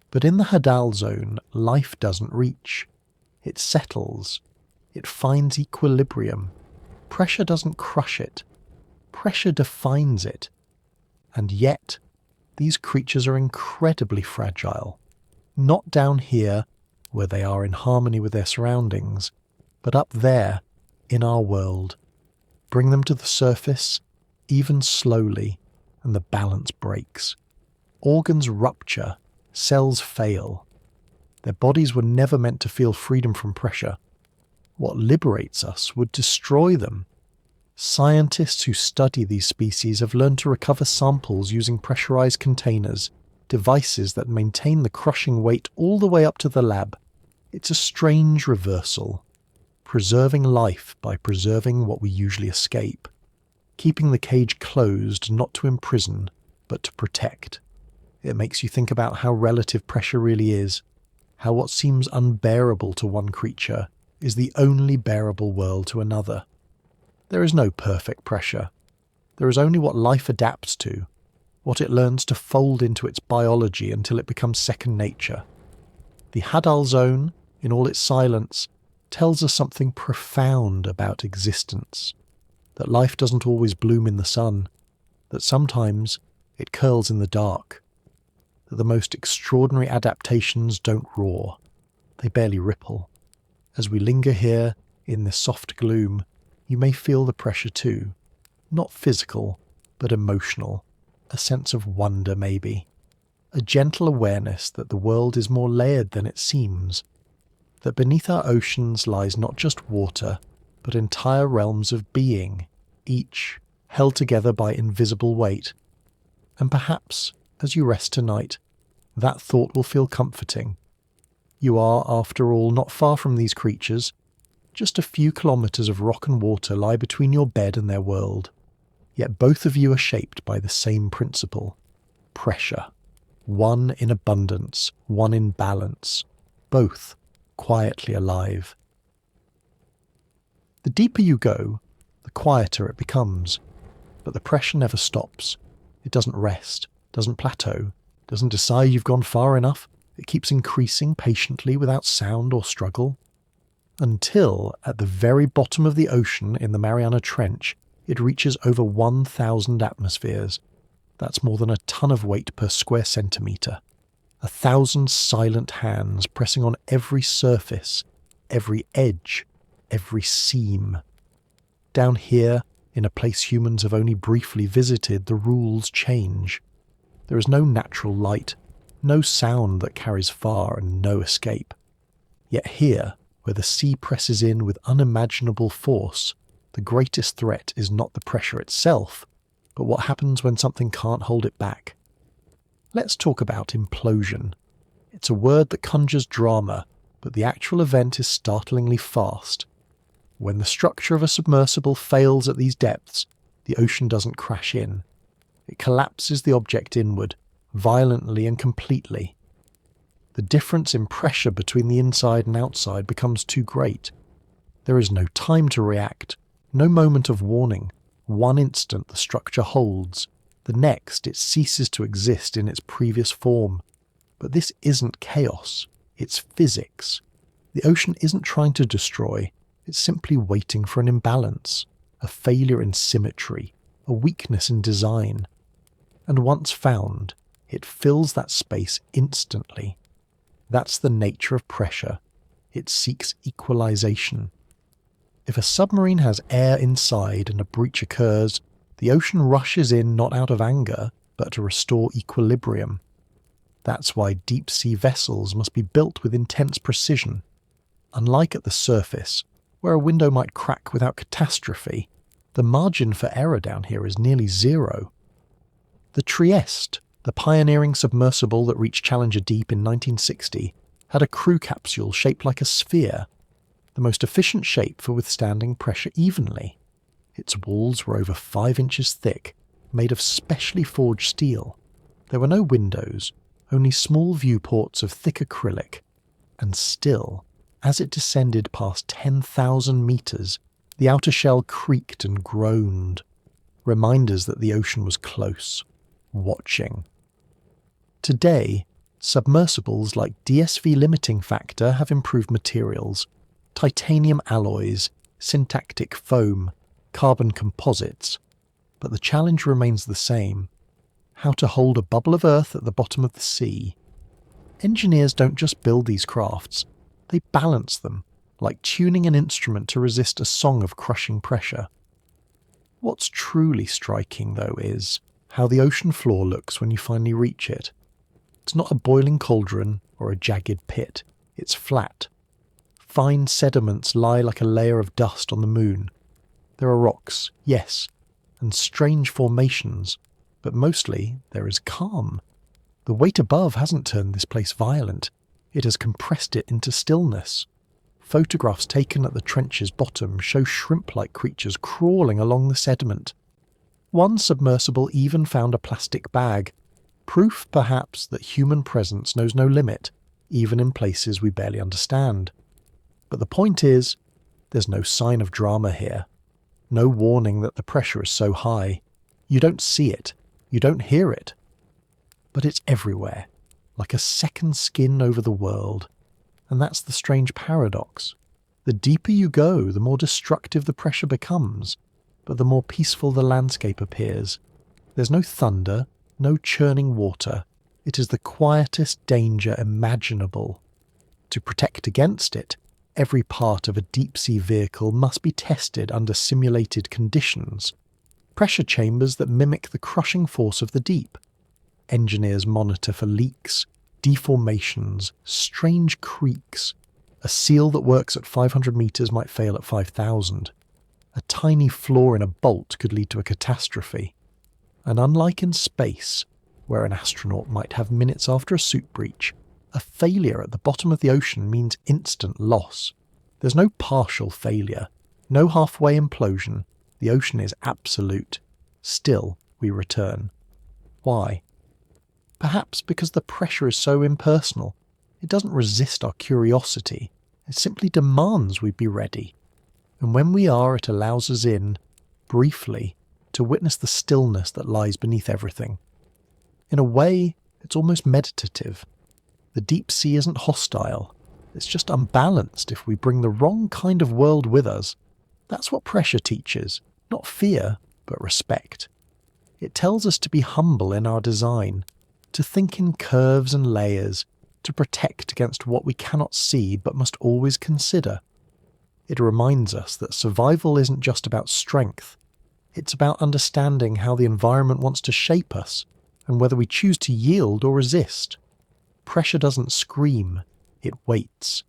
But in the hadal zone, life doesn't reach. It settles. It finds equilibrium. Pressure doesn't crush it. Pressure defines it. And yet, these creatures are incredibly fragile. Not down here, where they are in harmony with their surroundings, but up there, in our world. Bring them to the surface, even slowly, and the balance breaks. Organs rupture, cells fail. Their bodies were never meant to feel freedom from pressure. What liberates us would destroy them. Scientists who study these species have learned to recover samples using pressurized containers, devices that maintain the crushing weight all the way up to the lab. It's a strange reversal. Preserving life by preserving what we usually escape. Keeping the cage closed not to imprison, but to protect. It makes you think about how relative pressure really is, how what seems unbearable to one creature is the only bearable world to another. There is no perfect pressure. There is only what life adapts to, what it learns to fold into its biology until it becomes second nature. The hadal zone, in all its silence, tells us something profound about existence. That life doesn't always bloom in the sun, that sometimes it curls in the dark, that the most extraordinary adaptations don't roar, they barely ripple. As we linger here, in this soft gloom, you may feel the pressure too, not physical, but emotional, a sense of wonder maybe, a gentle awareness that the world is more layered than it seems, that beneath our oceans lies not just water, but entire realms of being, each held together by invisible weight. And perhaps, as you rest tonight, that thought will feel comforting. You are, after all, not far from these creatures. Just a few kilometres of rock and water lie between your bed and their world. Yet both of you are shaped by the same principle. Pressure. One in abundance, one in balance. Both quietly alive. The deeper you go, the quieter it becomes. But the pressure never stops. It doesn't rest, doesn't plateau, doesn't decide you've gone far enough. It keeps increasing patiently without sound or struggle. Until, at the very bottom of the ocean in the Mariana Trench, it reaches over 1,000 atmospheres. That's more than a ton of weight per square centimetre. 1,000 silent hands pressing on every surface, every edge, every seam. Down here, In a place humans have only briefly visited, the rules change. There is no natural light, no sound that carries far, and no escape. Yet here, where the sea presses in with unimaginable force, the greatest threat is not the pressure itself, but what happens when something can't hold it back. Let's talk about implosion. It's a word that conjures drama, but the actual event is startlingly fast. When the structure of a submersible fails at these depths, the ocean doesn't crash in. It collapses the object inward, violently and completely. The difference in pressure between the inside and outside becomes too great. There is no time to react, no moment of warning. One instant the structure holds, the next it ceases to exist in its previous form. But this isn't chaos, it's physics. The ocean isn't trying to destroy, it's simply waiting for an imbalance, a failure in symmetry, a weakness in design. And once found, it fills that space instantly. That's the nature of pressure. It seeks equalization. If a submarine has air inside and a breach occurs, the ocean rushes in not out of anger, but to restore equilibrium. That's why deep-sea vessels must be built with intense precision. Unlike at the surface, where a window might crack without catastrophe, the margin for error down here is nearly zero. The Trieste, the pioneering submersible that reached Challenger Deep in 1960, had a crew capsule shaped like a sphere, the most efficient shape for withstanding pressure evenly. Its walls were over 5 inches thick, made of specially forged steel. There were no windows, only small viewports of thick acrylic, and still, as it descended past 10,000 meters, the outer shell creaked and groaned, reminders that the ocean was close, watching. Today, submersibles like DSV limiting factor have improved materials, titanium alloys, syntactic foam, carbon composites, but the challenge remains the same: how to hold a bubble of Earth at the bottom of the sea. Engineers don't just build these crafts, they balance them, like tuning an instrument to resist a song of crushing pressure. What's truly striking, though, is how the ocean floor looks when you finally reach it. It's not a boiling cauldron or a jagged pit, it's flat. Fine sediments lie like a layer of dust on the moon. There are rocks, yes, and strange formations, but mostly there is calm. The weight above hasn't turned this place violent, it has compressed it into stillness. Photographs taken at the trench's bottom show shrimp-like creatures crawling along the sediment. One submersible even found a plastic bag, proof perhaps that human presence knows no limit, even in places we barely understand. But the point is, there's no sign of drama here. No warning that the pressure is so high. You don't see it, you don't hear it. But it's everywhere, like a second skin over the world. And that's the strange paradox. The deeper you go, the more destructive the pressure becomes, but the more peaceful the landscape appears. There's no thunder, no churning water. It is the quietest danger imaginable. To protect against it, every part of a deep-sea vehicle must be tested under simulated conditions. Pressure chambers that mimic the crushing force of the deep. Engineers monitor for leaks, deformations, strange creaks. A seal that works at 500 meters might fail at 5,000. A tiny flaw in a bolt could lead to a catastrophe. And unlike in space, where an astronaut might have minutes after a suit breach, a failure at the bottom of the ocean means instant loss. There's no partial failure, no halfway implosion. The ocean is absolute. Still, we return. Why? Perhaps because the pressure is so impersonal. It doesn't resist our curiosity. It simply demands we be ready. And when we are, it allows us in, briefly, to witness the stillness that lies beneath everything. In a way, it's almost meditative. The deep sea isn't hostile. It's just unbalanced if we bring the wrong kind of world with us. That's what pressure teaches. Not fear, but respect. It tells us to be humble in our design, to think in curves and layers, to protect against what we cannot see but must always consider. It reminds us that survival isn't just about strength, It's about understanding how the environment wants to shape us and whether we choose to yield or resist. Pressure doesn't scream, it waits.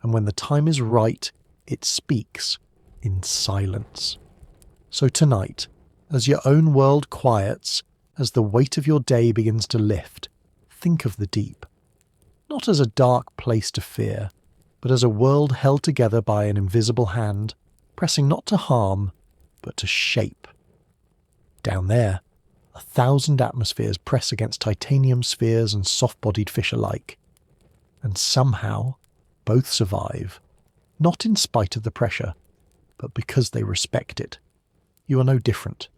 And when the time is right, it speaks in silence. So tonight, as your own world quiets, as the weight of your day begins to lift, think of the deep. Not as a dark place to fear, but as a world held together by an invisible hand, pressing not to harm, but to shape. Down there, 1,000 atmospheres press against titanium spheres and soft-bodied fish alike. And somehow, both survive, not in spite of the pressure, but because they respect it. You are no different.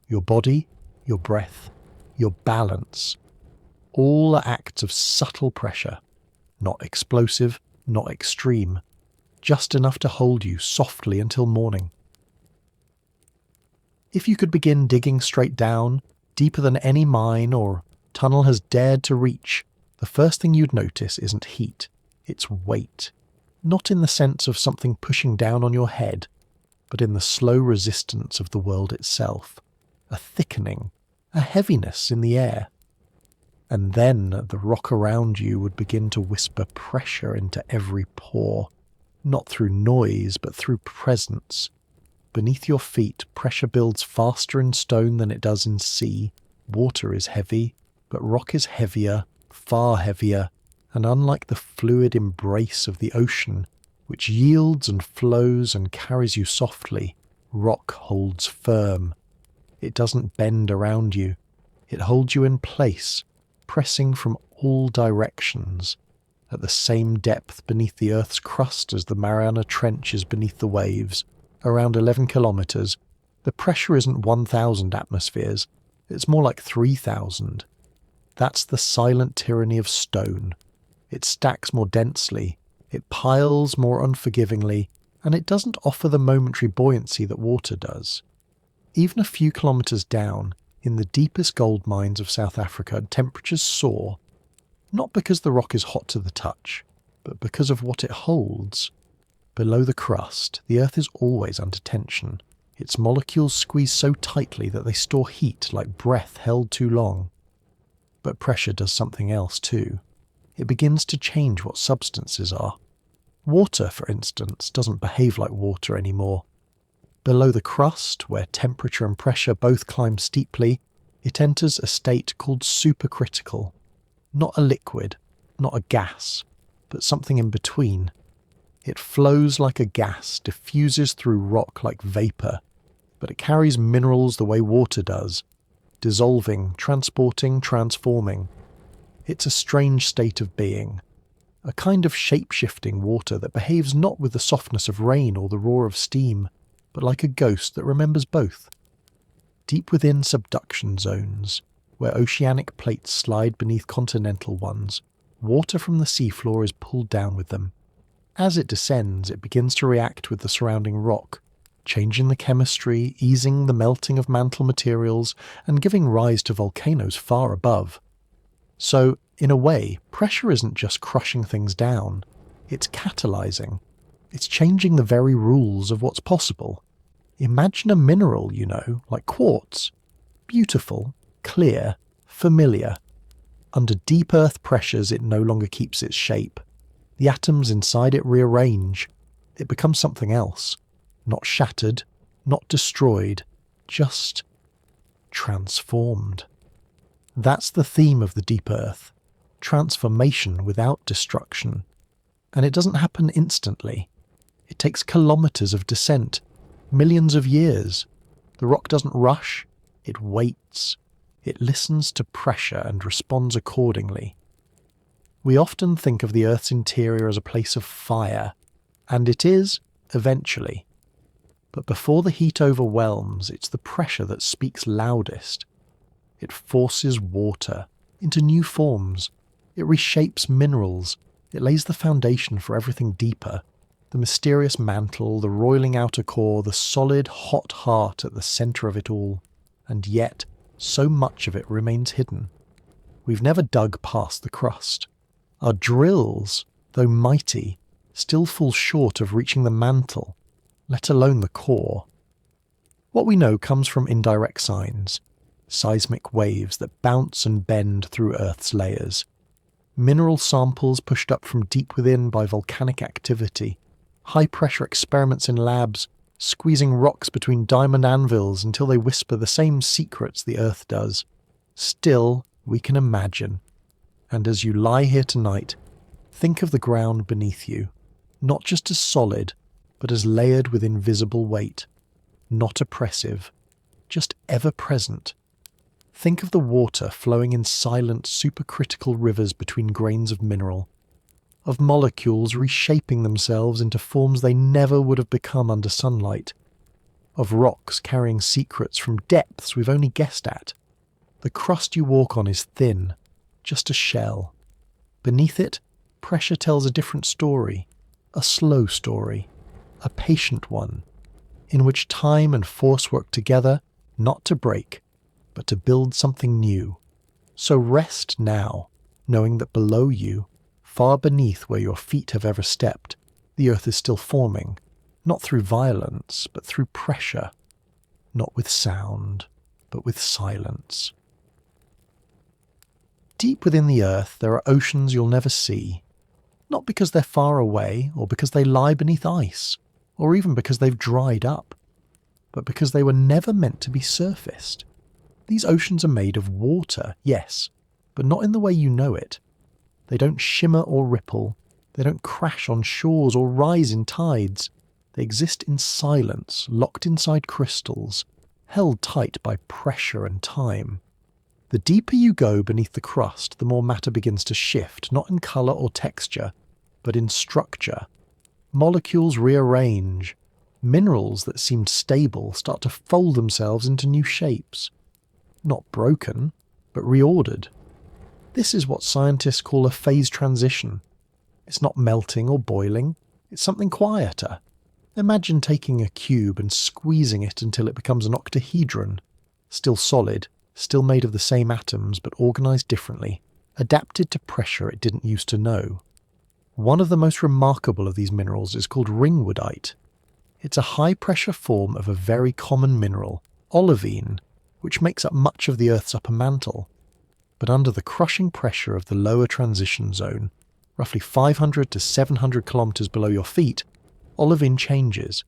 Your body, your breath, your balance, all are acts of subtle pressure, not explosive, not extreme, just enough to hold you softly until morning. If you could begin digging straight down, deeper than any mine or tunnel has dared to reach, the first thing you'd notice isn't heat, it's weight. Not in the sense of something pushing down on your head, but in the slow resistance of the world itself, a thickening, a heaviness in the air. And then the rock around you would begin to whisper pressure into every pore, not through noise but through presence. Beneath your feet, pressure builds faster in stone than it does in sea. Water is heavy, but rock is heavier, far heavier, and unlike the fluid embrace of the ocean, which yields and flows and carries you softly, rock holds firm. It doesn't bend around you. It holds you in place, pressing from all directions, at the same depth beneath the Earth's crust as the Mariana Trench is beneath the waves, around 11 kilometres. The pressure isn't 1,000 atmospheres, it's more like 3,000. That's the silent tyranny of stone. It stacks more densely, it piles more unforgivingly, and it doesn't offer the momentary buoyancy that water does. Even a few kilometres down, in the deepest gold mines of South Africa, temperatures soar, not because the rock is hot to the touch, but because of what it holds. Below the crust, the Earth is always under tension. Its molecules squeeze so tightly that they store heat like breath held too long. But pressure does something else too. It begins to change what substances are. Water, for instance, doesn't behave like water anymore. Below the crust, where temperature and pressure both climb steeply, it enters a state called supercritical. Not a liquid, not a gas, but something in between. It flows like a gas, diffuses through rock like vapour, but it carries minerals the way water does, dissolving, transporting, transforming. It's a strange state of being, a kind of shape-shifting water that behaves not with the softness of rain or the roar of steam, but like a ghost that remembers both. Deep within subduction zones, where oceanic plates slide beneath continental ones, water from the seafloor is pulled down with them. As it descends, it begins to react with the surrounding rock, changing the chemistry, easing the melting of mantle materials, and giving rise to volcanoes far above. So, in a way, pressure isn't just crushing things down, it's catalyzing. It's changing the very rules of what's possible. Imagine a mineral, like quartz. Beautiful, clear, familiar. Under deep earth pressures, it no longer keeps its shape. The atoms inside it rearrange. It becomes something else. Not shattered, not destroyed, just transformed. That's the theme of the deep earth. Transformation without destruction. And it doesn't happen instantly. It takes kilometres of descent, millions of years. The rock doesn't rush, it waits. It listens to pressure and responds accordingly. We often think of the Earth's interior as a place of fire, and it is, eventually. But before the heat overwhelms, it's the pressure that speaks loudest. It forces water into new forms. It reshapes minerals. It lays the foundation for everything deeper. The mysterious mantle, the roiling outer core, the solid, hot heart at the centre of it all. And yet, so much of it remains hidden. We've never dug past the crust. Our drills, though mighty, still fall short of reaching the mantle, let alone the core. What we know comes from indirect signs, seismic waves that bounce and bend through Earth's layers, mineral samples pushed up from deep within by volcanic activity, high-pressure experiments in labs, squeezing rocks between diamond anvils until they whisper the same secrets the Earth does. Still, we can imagine. And as you lie here tonight, think of the ground beneath you, not just as solid, but as layered with invisible weight, not oppressive, just ever-present. Think of the water flowing in silent, supercritical rivers between grains of mineral, of molecules reshaping themselves into forms they never would have become under sunlight, of rocks carrying secrets from depths we've only guessed at. The crust you walk on is thin, just a shell. Beneath it, pressure tells a different story, a slow story, a patient one, in which time and force work together, not to break, but to build something new. So rest now, knowing that below you, far beneath where your feet have ever stepped, the Earth is still forming, not through violence, but through pressure, not with sound, but with silence. Deep within the Earth, there are oceans you'll never see, not because they're far away, or because they lie beneath ice, or even because they've dried up, but because they were never meant to be surfaced. These oceans are made of water, yes, but not in the way you know it. They don't shimmer or ripple, they don't crash on shores or rise in tides. They exist in silence, locked inside crystals, held tight by pressure and time. The deeper you go beneath the crust, the more matter begins to shift, not in colour or texture, but in structure. Molecules rearrange. Minerals that seemed stable start to fold themselves into new shapes. Not broken, but reordered. This is what scientists call a phase transition. It's not melting or boiling, it's something quieter. Imagine taking a cube and squeezing it until it becomes an octahedron. Still solid, still made of the same atoms but organised differently, adapted to pressure it didn't used to know. One of the most remarkable of these minerals is called ringwoodite. It's a high-pressure form of a very common mineral, olivine, which makes up much of the Earth's upper mantle. But under the crushing pressure of the lower transition zone, roughly 500 to 700 kilometers below your feet, olivine changes.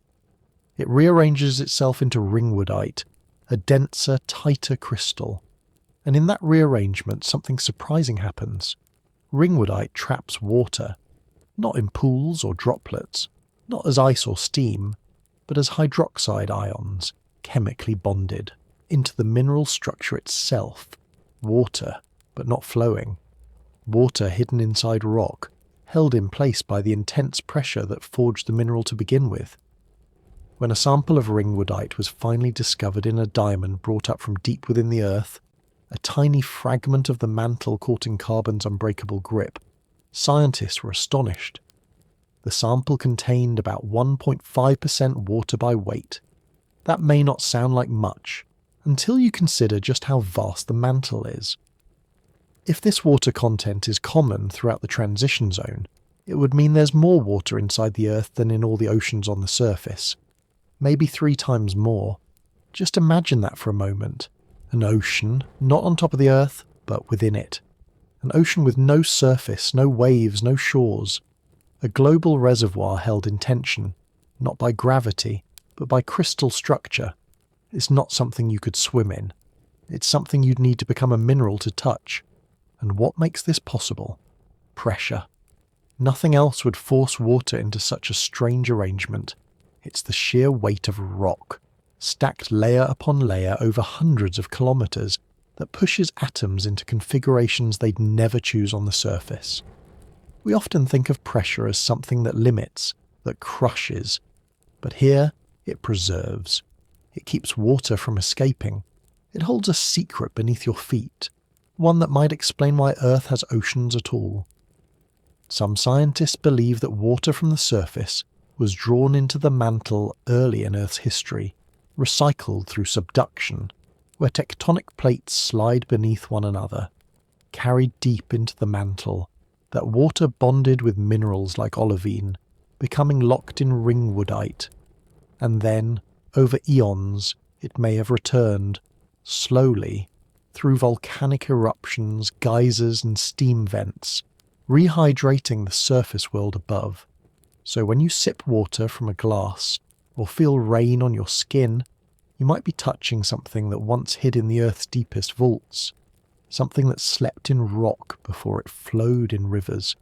It rearranges itself into ringwoodite, a denser, tighter crystal. And in that rearrangement, something surprising happens. Ringwoodite traps water, not in pools or droplets, not as ice or steam, but as hydroxide ions, chemically bonded, into the mineral structure itself. Water, but not flowing. Water hidden inside rock, held in place by the intense pressure that forged the mineral to begin with. When a sample of ringwoodite was finally discovered in a diamond brought up from deep within the Earth, a tiny fragment of the mantle caught in carbon's unbreakable grip, scientists were astonished. The sample contained about 1.5% water by weight. That may not sound like much, until you consider just how vast the mantle is. If this water content is common throughout the transition zone, it would mean there's more water inside the Earth than in all the oceans on the surface. Maybe 3 times more. Just imagine that for a moment. An ocean, not on top of the Earth, but within it. An ocean with no surface, no waves, no shores. A global reservoir held in tension, not by gravity, but by crystal structure. It's not something you could swim in. It's something you'd need to become a mineral to touch. And what makes this possible? Pressure. Nothing else would force water into such a strange arrangement. It's the sheer weight of rock, stacked layer upon layer over hundreds of kilometers, that pushes atoms into configurations they'd never choose on the surface. We often think of pressure as something that limits, that crushes. But here, it preserves. It keeps water from escaping. It holds a secret beneath your feet, one that might explain why Earth has oceans at all. Some scientists believe that water from the surface was drawn into the mantle early in Earth's history, recycled through subduction, where tectonic plates slide beneath one another, carried deep into the mantle, that water bonded with minerals like olivine, becoming locked in ringwoodite, and then, over eons, it may have returned, slowly, through volcanic eruptions, geysers and steam vents, rehydrating the surface world above. So when you sip water from a glass, or feel rain on your skin, you might be touching something that once hid in the Earth's deepest vaults, something that slept in rock before it flowed in rivers,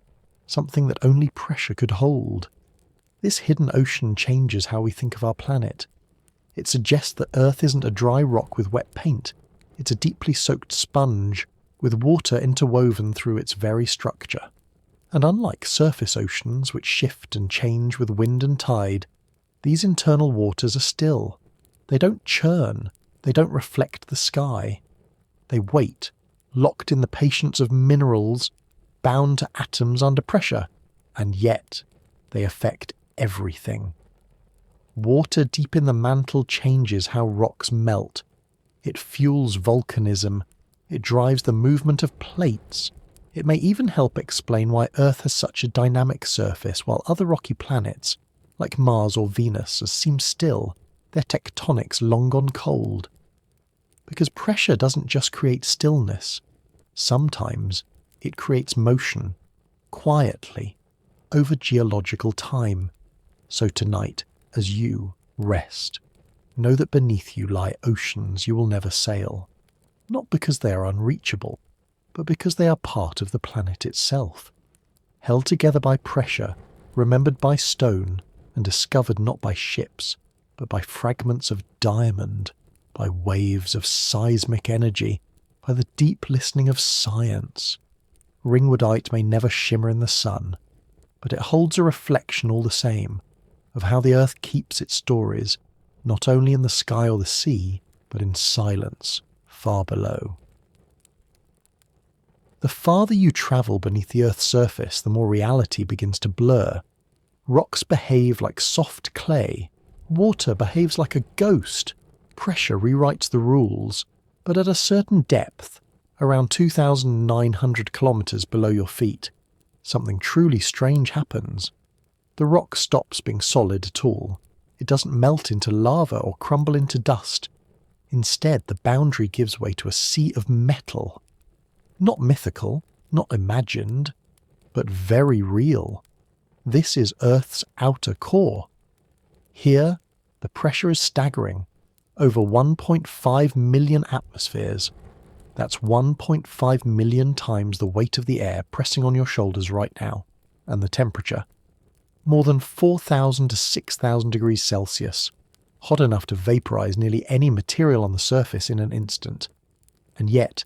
something that only pressure could hold. This hidden ocean changes how we think of our planet. It suggests that Earth isn't a dry rock with wet paint, it's a deeply soaked sponge with water interwoven through its very structure. And unlike surface oceans, which shift and change with wind and tide, these internal waters are still. They don't churn, they don't reflect the sky. They wait, locked in the patience of minerals, bound to atoms under pressure, and yet they affect everything. Water deep in the mantle changes how rocks melt. It fuels volcanism. It drives the movement of plates. It may even help explain why Earth has such a dynamic surface while other rocky planets, like Mars or Venus, seem still, their tectonics long gone cold. Because pressure doesn't just create stillness. Sometimes it creates motion, quietly, over geological time. So tonight, as you rest, know that beneath you lie oceans you will never sail, not because they are unreachable, but because they are part of the planet itself, held together by pressure, remembered by stone, and discovered not by ships, but by fragments of diamond, by waves of seismic energy, by the deep listening of science. Ringwoodite may never shimmer in the sun, but it holds a reflection all the same of how the Earth keeps its stories, not only in the sky or the sea, but in silence far below. The farther you travel beneath the Earth's surface, the more reality begins to blur. Rocks behave like soft clay. Water behaves like a ghost. Pressure rewrites the rules, but at a certain depth, around 2,900 kilometers below your feet, something truly strange happens. The rock stops being solid at all. It doesn't melt into lava or crumble into dust. Instead, the boundary gives way to a sea of metal. Not mythical, not imagined, but very real. This is Earth's outer core. Here, the pressure is staggering. Over 1.5 million atmospheres. That's 1.5 million times the weight of the air pressing on your shoulders right now. And the temperature. More than 4,000 to 6,000 degrees Celsius. Hot enough to vaporize nearly any material on the surface in an instant. And yet,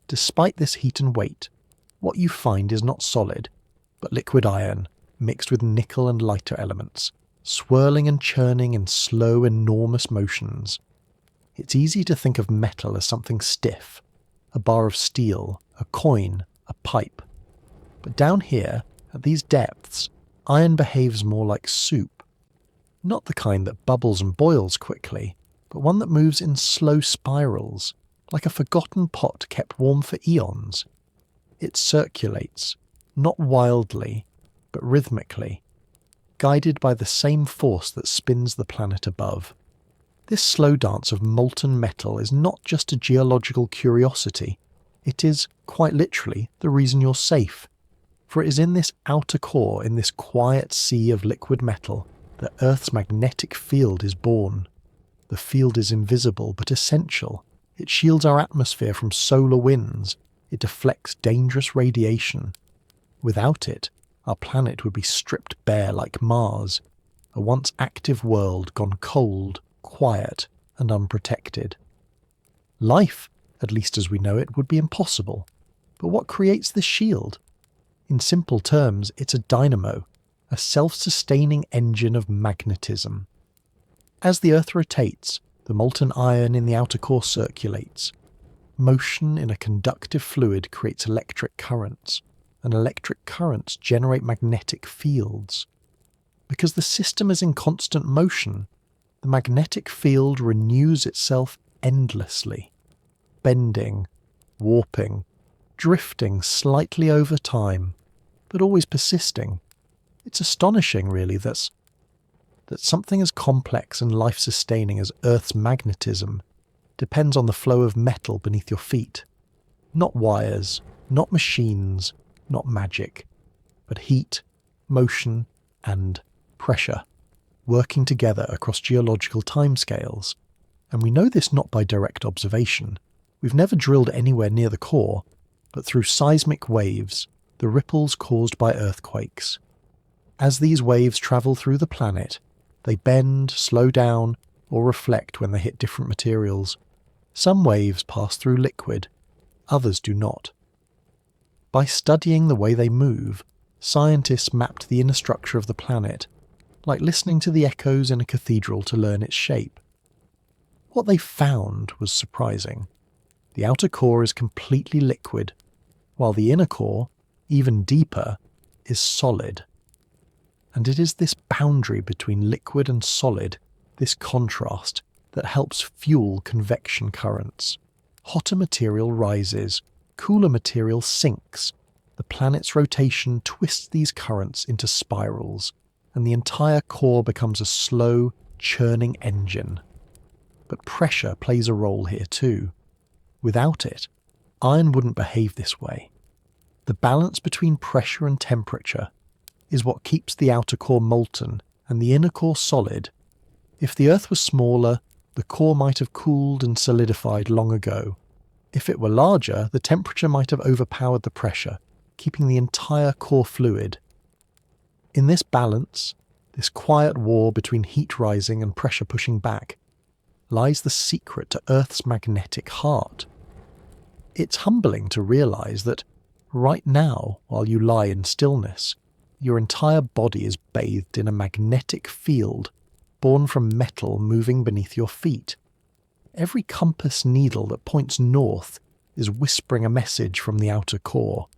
despite this heat and weight, what you find is not solid, but liquid iron mixed with nickel and lighter elements, swirling and churning in slow, enormous motions. It's easy to think of metal as something stiff, a bar of steel, a coin, a pipe. But down here, at these depths, iron behaves more like soup. Not the kind that bubbles and boils quickly, but one that moves in slow spirals, like a forgotten pot kept warm for eons. It circulates, not wildly, but rhythmically, guided by the same force that spins the planet above. This slow dance of molten metal is not just a geological curiosity. It is, quite literally, the reason you're safe. For it is in this outer core, in this quiet sea of liquid metal, that Earth's magnetic field is born. The field is invisible but essential. It shields our atmosphere from solar winds. It deflects dangerous radiation. Without it, our planet would be stripped bare like Mars, a once active world gone cold, quiet, and unprotected. Life, at least as we know it, would be impossible. But what creates this shield? In simple terms, it's a dynamo, a self-sustaining engine of magnetism. As the Earth rotates, the molten iron in the outer core circulates. Motion in a conductive fluid creates electric currents, and electric currents generate magnetic fields. Because the system is in constant motion, the magnetic field renews itself endlessly, bending, warping, drifting slightly over time, but always persisting. It's astonishing, really, that that something as complex and life-sustaining as Earth's magnetism depends on the flow of metal beneath your feet. Not wires, not machines, not magic, but heat, motion, and pressure, working together across geological timescales. And we know this not by direct observation. We've never drilled anywhere near the core, but through seismic waves, the ripples caused by earthquakes. As these waves travel through the planet, they bend, slow down, or reflect when they hit different materials. Some waves pass through liquid, others do not. By studying the way they move, scientists mapped the inner structure of the planet, like listening to the echoes in a cathedral to learn its shape. What they found was surprising. The outer core is completely liquid, while the inner core, even deeper, is solid. And it is this boundary between liquid and solid, this contrast, that helps fuel convection currents. Hotter material rises, cooler material sinks. The planet's rotation twists these currents into spirals, and the entire core becomes a slow, churning engine. But pressure plays a role here too. Without it, iron wouldn't behave this way. The balance between pressure and temperature is what keeps the outer core molten and the inner core solid. If the Earth was smaller, the core might have cooled and solidified long ago. If it were larger, the temperature might have overpowered the pressure, keeping the entire core fluid. In this balance, this quiet war between heat rising and pressure pushing back, lies the secret to Earth's magnetic heart. It's humbling to realize that right now, while you lie in stillness, your entire body is bathed in a magnetic field born from metal moving beneath your feet. Every compass needle that points north is whispering a message from the outer core.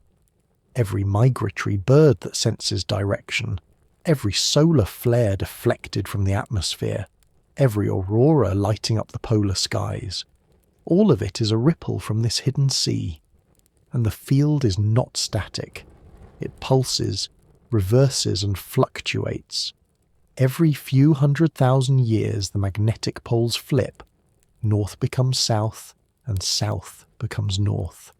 Every migratory bird that senses direction, every solar flare deflected from the atmosphere, every aurora lighting up the polar skies, all of it is a ripple from this hidden sea. And the field is not static. It pulses, reverses and fluctuates. Every few 100,000 years the magnetic poles flip, north becomes south and south becomes north.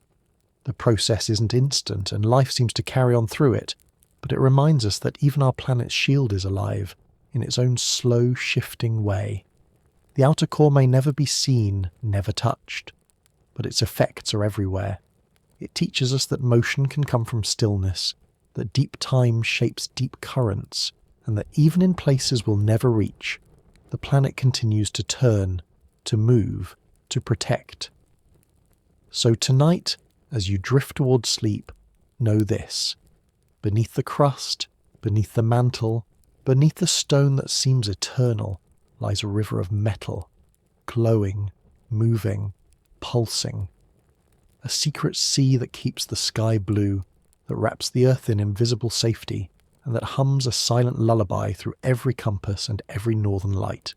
The process isn't instant and life seems to carry on through it, but it reminds us that even our planet's shield is alive, in its own slow shifting way. The outer core may never be seen, never touched, but its effects are everywhere. It teaches us that motion can come from stillness, that deep time shapes deep currents, and that even in places we'll never reach, the planet continues to turn, to move, to protect. So tonight, as you drift towards sleep, know this. Beneath the crust, beneath the mantle, beneath the stone that seems eternal, lies a river of metal, glowing, moving, pulsing. A secret sea that keeps the sky blue, that wraps the earth in invisible safety, and that hums a silent lullaby through every compass and every northern light.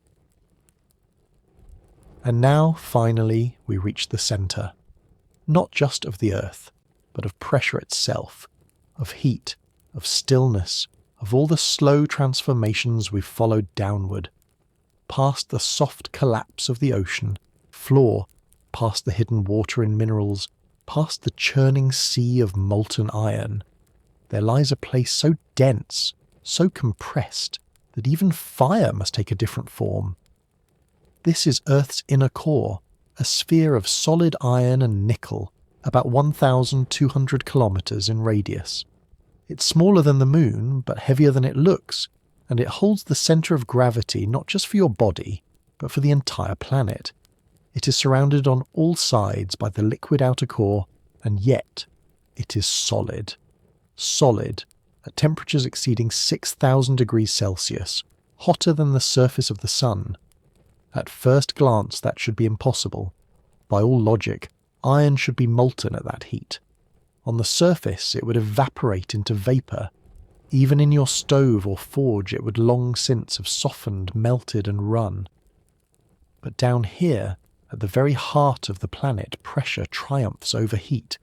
And now, finally, we reach the centre, not just of the earth, but of pressure itself, of heat, of stillness, of all the slow transformations we've followed downward, past the soft collapse of the ocean floor, past the hidden water in minerals, past the churning sea of molten iron. There lies a place so dense, so compressed, that even fire must take a different form. This is Earth's inner core, a sphere of solid iron and nickel, about 1,200 kilometers in radius. It's smaller than the moon, but heavier than it looks, and it holds the center of gravity not just for your body, but for the entire planet. It is surrounded on all sides by the liquid outer core, and yet it is solid. Solid, at temperatures exceeding 6,000 degrees Celsius, hotter than the surface of the sun. At first glance that should be impossible. By all logic, iron should be molten at that heat. On the surface it would evaporate into vapour. Even in your stove or forge it would long since have softened, melted and run. But down here, at the very heart of the planet, pressure triumphs over heat.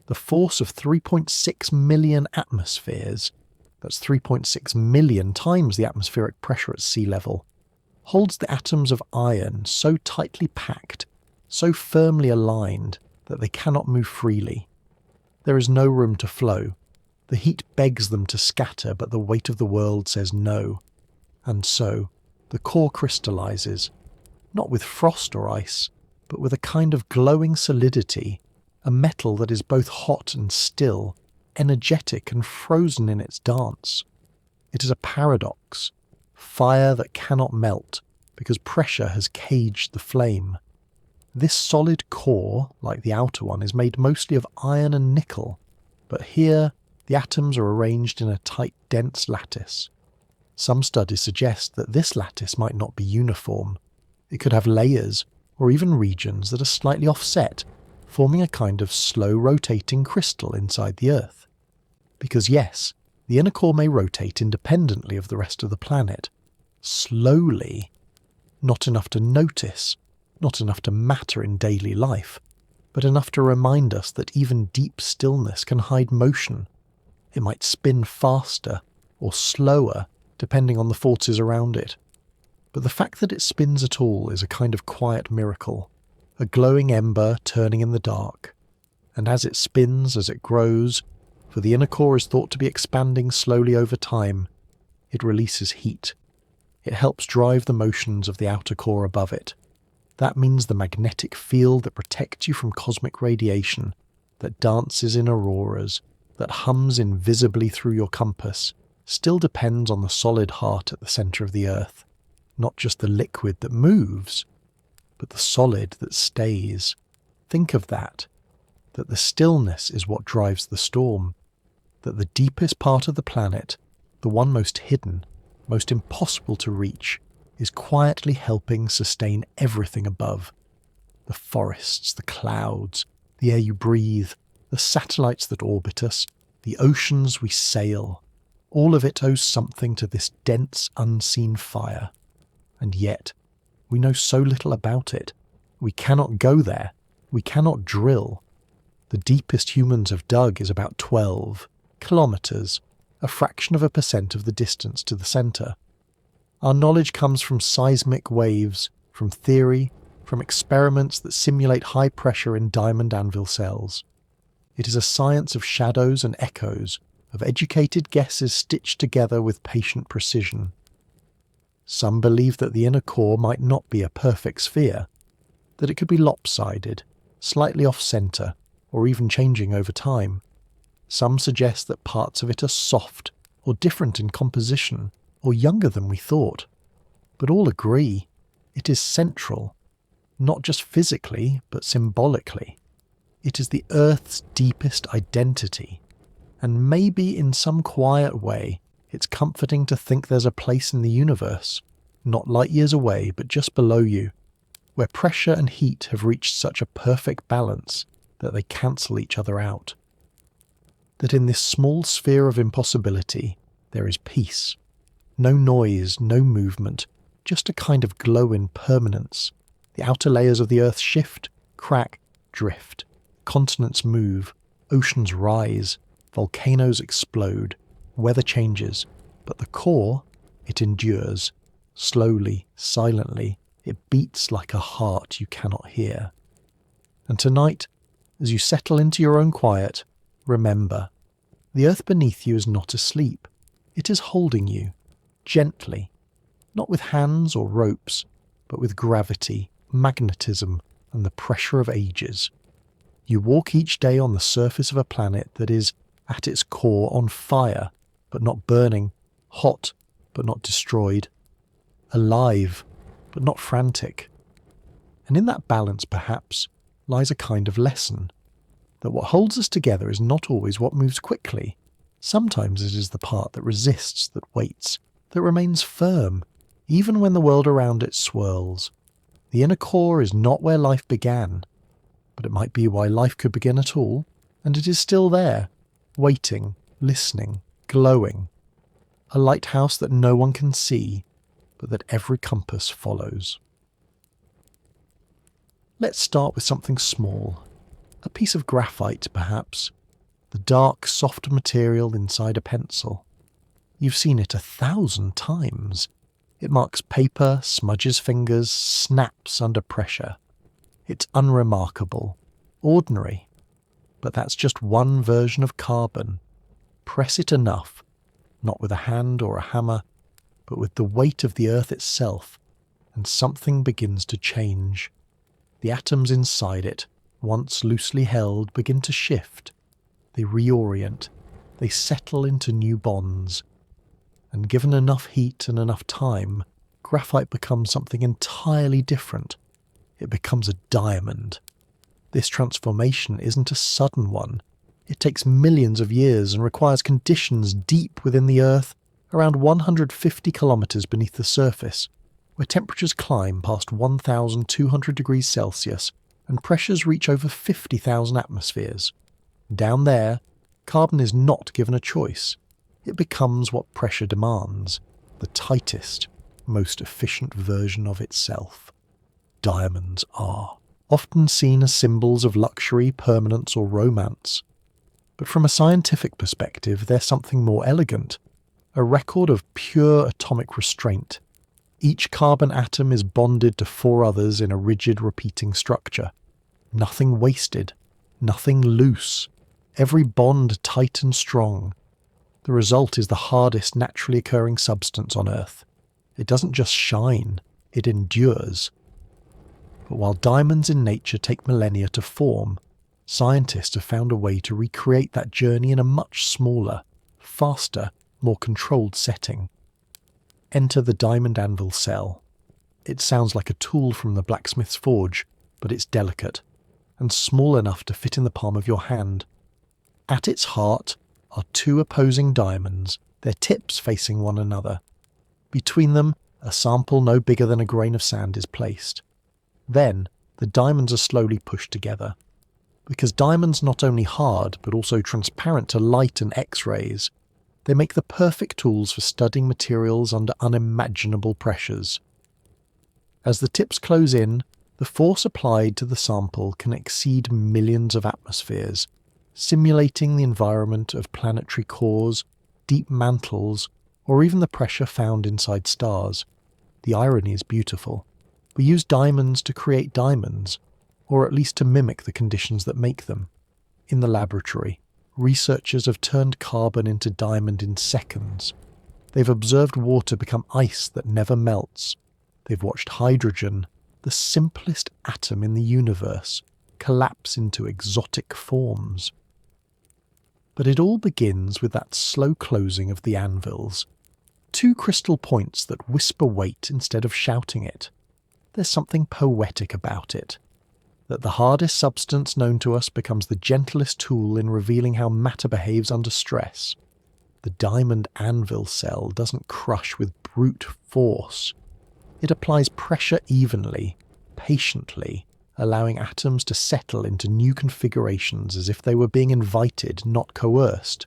The force of 3.6 million atmospheres, that's 3.6 million times the atmospheric pressure at sea level, holds the atoms of iron so tightly packed, so firmly aligned that they cannot move freely. There is no room to flow. The heat begs them to scatter, but the weight of the world says no. And so, the core crystallizes, not with frost or ice, but with a kind of glowing solidity, a metal that is both hot and still, energetic and frozen in its dance. It is a paradox, fire that cannot melt because pressure has caged the flame. This solid core, like the outer one, is made mostly of iron and nickel, but here the atoms are arranged in a tight, dense lattice. Some studies suggest that this lattice might not be uniform. It could have layers or even regions that are slightly offset, forming a kind of slow rotating crystal inside the Earth. Because yes, the inner core may rotate independently of the rest of the planet. Slowly. Not enough to notice, not enough to matter in daily life, but enough to remind us that even deep stillness can hide motion. It might spin faster or slower, depending on the forces around it. But the fact that it spins at all is a kind of quiet miracle, a glowing ember turning in the dark. And as it spins, as it grows, for the inner core is thought to be expanding slowly over time, it releases heat. It helps drive the motions of the outer core above it. That means the magnetic field that protects you from cosmic radiation, that dances in auroras, that hums invisibly through your compass, still depends on the solid heart at the centre of the Earth. Not just the liquid that moves, but the solid that stays. Think of that the stillness is what drives the storm, that the deepest part of the planet, the one most hidden, most impossible to reach, is quietly helping sustain everything above. The forests, the clouds, the air you breathe, the satellites that orbit us, the oceans we sail, all of it owes something to this dense, unseen fire. And yet, we know so little about it. We cannot go there. We cannot drill. The deepest humans have dug is about 12 kilometres, a fraction of a percent of the distance to the centre. Our knowledge comes from seismic waves, from theory, from experiments that simulate high pressure in diamond anvil cells. It is a science of shadows and echoes, of educated guesses stitched together with patient precision. Some believe that the inner core might not be a perfect sphere, that it could be lopsided, slightly off-centre, or even changing over time. Some suggest that parts of it are soft, or different in composition, or younger than we thought. But all agree, it is central, not just physically, but symbolically. It is the Earth's deepest identity, and maybe in some quiet way, it's comforting to think there's a place in the universe, not light years away, but just below you, where pressure and heat have reached such a perfect balance that they cancel each other out. That in this small sphere of impossibility, there is peace. No noise, no movement, just a kind of glow in permanence. The outer layers of the Earth shift, crack, drift. Continents move, oceans rise, volcanoes explode, weather changes, but the core, it endures. Slowly, silently, it beats like a heart you cannot hear. And tonight, as you settle into your own quiet, remember, the Earth beneath you is not asleep. It is holding you, gently, not with hands or ropes, but with gravity, magnetism, and the pressure of ages. You walk each day on the surface of a planet that is, at its core, on fire, but not burning, hot, but not destroyed, alive, but not frantic. And in that balance, perhaps, lies a kind of lesson, that what holds us together is not always what moves quickly. Sometimes it is the part that resists, that waits, that remains firm, even when the world around it swirls. The inner core is not where life began, but it might be why life could begin at all, and it is still there, waiting, listening, glowing. A lighthouse that no one can see, but that every compass follows. Let's start with something small. A piece of graphite, perhaps. The dark, soft material inside a pencil. You've seen it 1,000 times. It marks paper, smudges fingers, snaps under pressure. It's unremarkable, ordinary. But that's just one version of carbon. Press it enough, not with a hand or a hammer, but with the weight of the earth itself, and something begins to change. The atoms inside it, once loosely held, begin to shift. They reorient. They settle into new bonds. And given enough heat and enough time, graphite becomes something entirely different. It becomes a diamond. This transformation isn't a sudden one. It takes millions of years and requires conditions deep within the Earth, around 150 kilometers beneath the surface, where temperatures climb past 1,200 degrees Celsius and pressures reach over 50,000 atmospheres. Down there, carbon is not given a choice. It becomes what pressure demands, the tightest, most efficient version of itself. Diamonds are often seen as symbols of luxury, permanence, or romance. But from a scientific perspective, they're something more elegant, a record of pure atomic restraint. Each carbon atom is bonded to 4 others in a rigid, repeating structure. Nothing wasted, nothing loose, every bond tight and strong. The result is the hardest naturally occurring substance on Earth. It doesn't just shine, it endures. But while diamonds in nature take millennia to form, scientists have found a way to recreate that journey in a much smaller, faster, more controlled setting. Enter the diamond anvil cell. It sounds like a tool from the blacksmith's forge, but it's delicate, and small enough to fit in the palm of your hand. At its heart are 2 opposing diamonds, their tips facing one another. Between them, a sample no bigger than a grain of sand is placed. Then, the diamonds are slowly pushed together. Because diamonds not only hard, but also transparent to light and X-rays, they make the perfect tools for studying materials under unimaginable pressures. As the tips close in, the force applied to the sample can exceed millions of atmospheres, simulating the environment of planetary cores, deep mantles, or even the pressure found inside stars. The irony is beautiful. We use diamonds to create diamonds, or at least to mimic the conditions that make them. In the laboratory, researchers have turned carbon into diamond in seconds. They've observed water become ice that never melts. They've watched hydrogen, the simplest atom in the universe, collapse into exotic forms. But it all begins with that slow closing of the anvils. 2 crystal points that whisper weight instead of shouting it. There's something poetic about it. That the hardest substance known to us becomes the gentlest tool in revealing how matter behaves under stress. The diamond anvil cell doesn't crush with brute force. It applies pressure evenly, patiently, allowing atoms to settle into new configurations as if they were being invited, not coerced.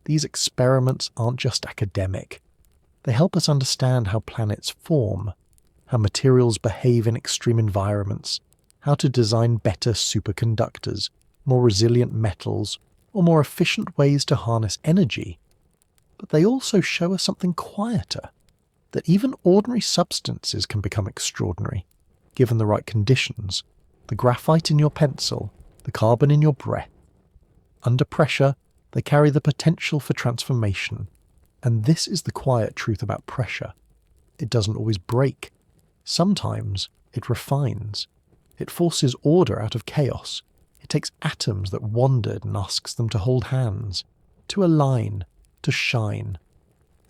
These experiments aren't just academic. They help us understand how planets form, how materials behave in extreme environments, how to design better superconductors, more resilient metals, or more efficient ways to harness energy. But they also show us something quieter, that even ordinary substances can become extraordinary, given the right conditions. The graphite in your pencil, the carbon in your breath. Under pressure, they carry the potential for transformation. And this is the quiet truth about pressure. It doesn't always break. Sometimes it refines. It forces order out of chaos. It takes atoms that wandered and asks them to hold hands, to align, to shine.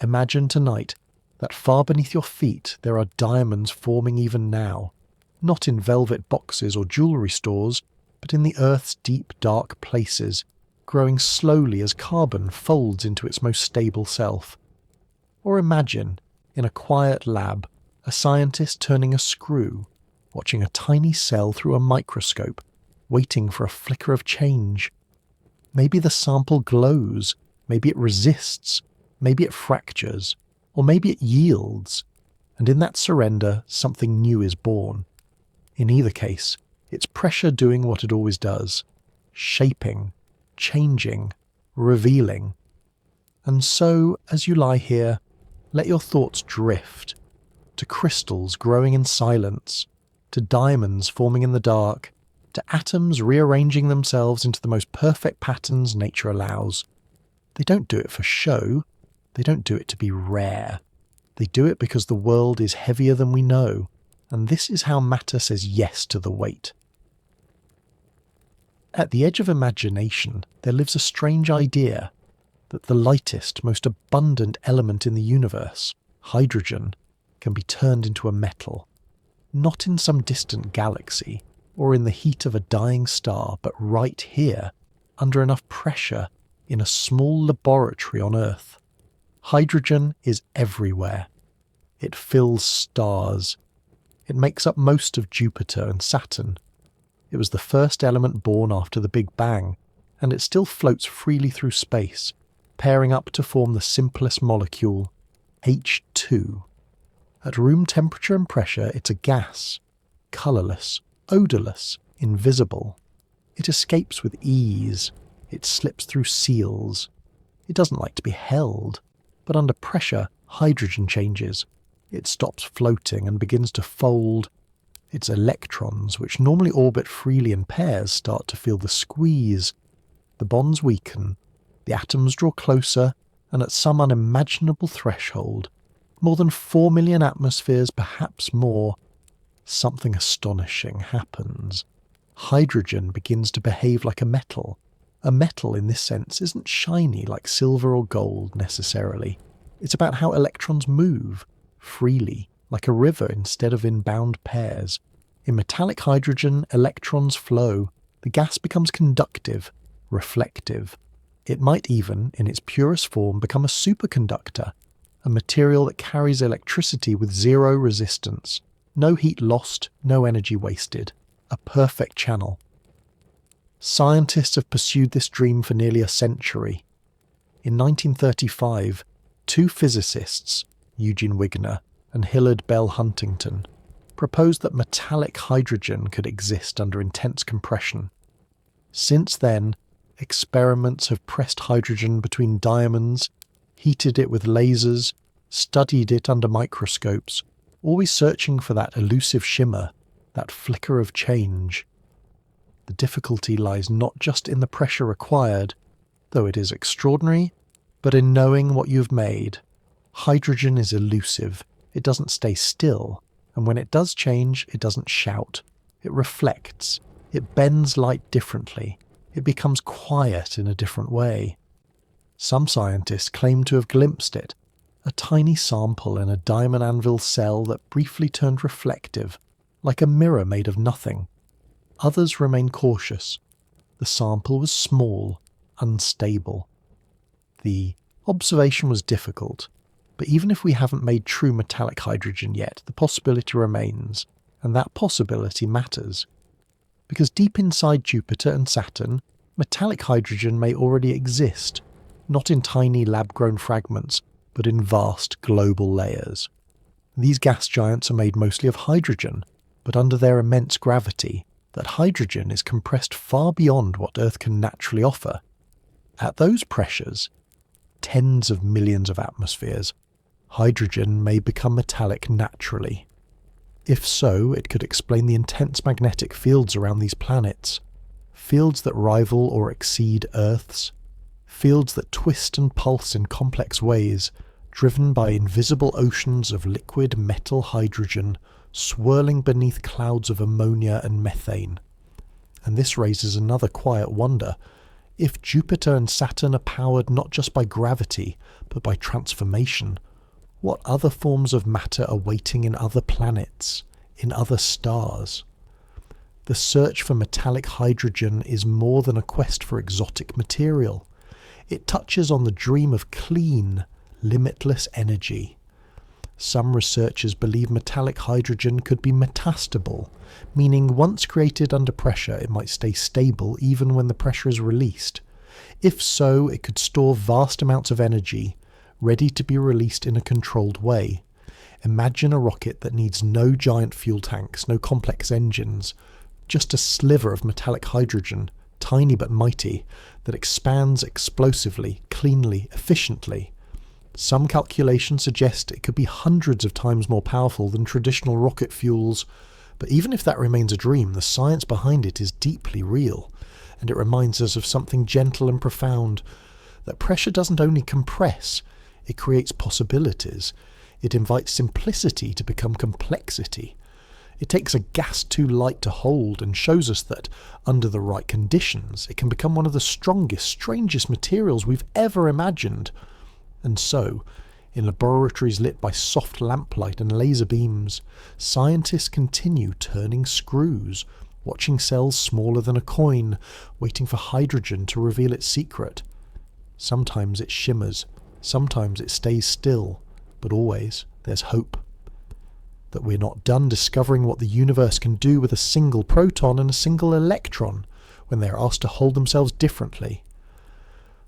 Imagine tonight that far beneath your feet there are diamonds forming even now, not in velvet boxes or jewellery stores, but in the Earth's deep, dark places, growing slowly as carbon folds into its most stable self. Or imagine, in a quiet lab, a scientist turning a screw, watching a tiny cell through a microscope, waiting for a flicker of change. Maybe the sample glows, maybe it resists, maybe it fractures, or maybe it yields, and in that surrender something new is born. In either case, it's pressure doing what it always does, shaping, changing, revealing. And so, as you lie here, let your thoughts drift to crystals growing in silence, to diamonds forming in the dark, to atoms rearranging themselves into the most perfect patterns nature allows. They don't do it for show. They don't do it to be rare. They do it because the world is heavier than we know, and this is how matter says yes to the weight. At the edge of imagination, there lives a strange idea that the lightest, most abundant element in the universe, hydrogen, can be turned into a metal, not in some distant galaxy or in the heat of a dying star, but right here, under enough pressure, in a small laboratory on Earth. Hydrogen is everywhere. It fills stars. It makes up most of Jupiter and Saturn. It was the first element born after the Big Bang, and it still floats freely through space, pairing up to form the simplest molecule, H2. At room temperature and pressure, it's a gas, colourless, odourless, invisible. It escapes with ease. It slips through seals. It doesn't like to be held, but under pressure, hydrogen changes. It stops floating and begins to fold. Its electrons, which normally orbit freely in pairs, start to feel the squeeze. The bonds weaken, the atoms draw closer, and at some unimaginable threshold, more than 4 million atmospheres, perhaps more, something astonishing happens. Hydrogen begins to behave like a metal. A metal, in this sense, isn't shiny like silver or gold necessarily. It's about how electrons move, freely, like a river instead of in bound pairs. In metallic hydrogen, electrons flow. The gas becomes conductive, reflective. It might even, in its purest form, become a superconductor, a material that carries electricity with zero resistance. No heat lost, no energy wasted. A perfect channel. Scientists have pursued this dream for nearly a century. In 1935, two physicists, Eugene Wigner and Hillard Bell Huntington, proposed that metallic hydrogen could exist under intense compression. Since then, experiments have pressed hydrogen between diamonds, heated it with lasers, studied it under microscopes, always searching for that elusive shimmer, that flicker of change. The difficulty lies not just in the pressure required, though it is extraordinary, but in knowing what you've made. Hydrogen is elusive. It doesn't stay still, and when it does change, it doesn't shout. It reflects. It bends light differently. It becomes quiet in a different way. Some scientists claim to have glimpsed it, a tiny sample in a diamond anvil cell that briefly turned reflective, like a mirror made of nothing. Others remain cautious. The sample was small, unstable. The observation was difficult, but even if we haven't made true metallic hydrogen yet, the possibility remains, and that possibility matters. Because deep inside Jupiter and Saturn, metallic hydrogen may already exist, not in tiny lab-grown fragments, but in vast global layers. These gas giants are made mostly of hydrogen, but under their immense gravity, that hydrogen is compressed far beyond what Earth can naturally offer. At those pressures, tens of millions of atmospheres, hydrogen may become metallic naturally. If so, it could explain the intense magnetic fields around these planets, fields that rival or exceed Earth's, fields that twist and pulse in complex ways, driven by invisible oceans of liquid metal hydrogen swirling beneath clouds of ammonia and methane. And this raises another quiet wonder. If Jupiter and Saturn are powered not just by gravity, but by transformation, what other forms of matter are waiting in other planets, in other stars? The search for metallic hydrogen is more than a quest for exotic material. It touches on the dream of clean, limitless energy. Some researchers believe metallic hydrogen could be metastable, meaning once created under pressure it might stay stable even when the pressure is released. If so, it could store vast amounts of energy, ready to be released in a controlled way. Imagine a rocket that needs no giant fuel tanks, no complex engines, just a sliver of metallic hydrogen tiny but mighty, that expands explosively, cleanly, efficiently. Some calculations suggest it could be hundreds of times more powerful than traditional rocket fuels, but even if that remains a dream, the science behind it is deeply real, and it reminds us of something gentle and profound, that pressure doesn't only compress, it creates possibilities. It invites simplicity to become complexity. It takes a gas too light to hold and shows us that, under the right conditions, it can become one of the strongest, strangest materials we've ever imagined. And so, in laboratories lit by soft lamplight and laser beams, scientists continue turning screws, watching cells smaller than a coin, waiting for hydrogen to reveal its secret. Sometimes it shimmers, sometimes it stays still, but always there's hope. That we're not done discovering what the universe can do with a single proton and a single electron when they are asked to hold themselves differently.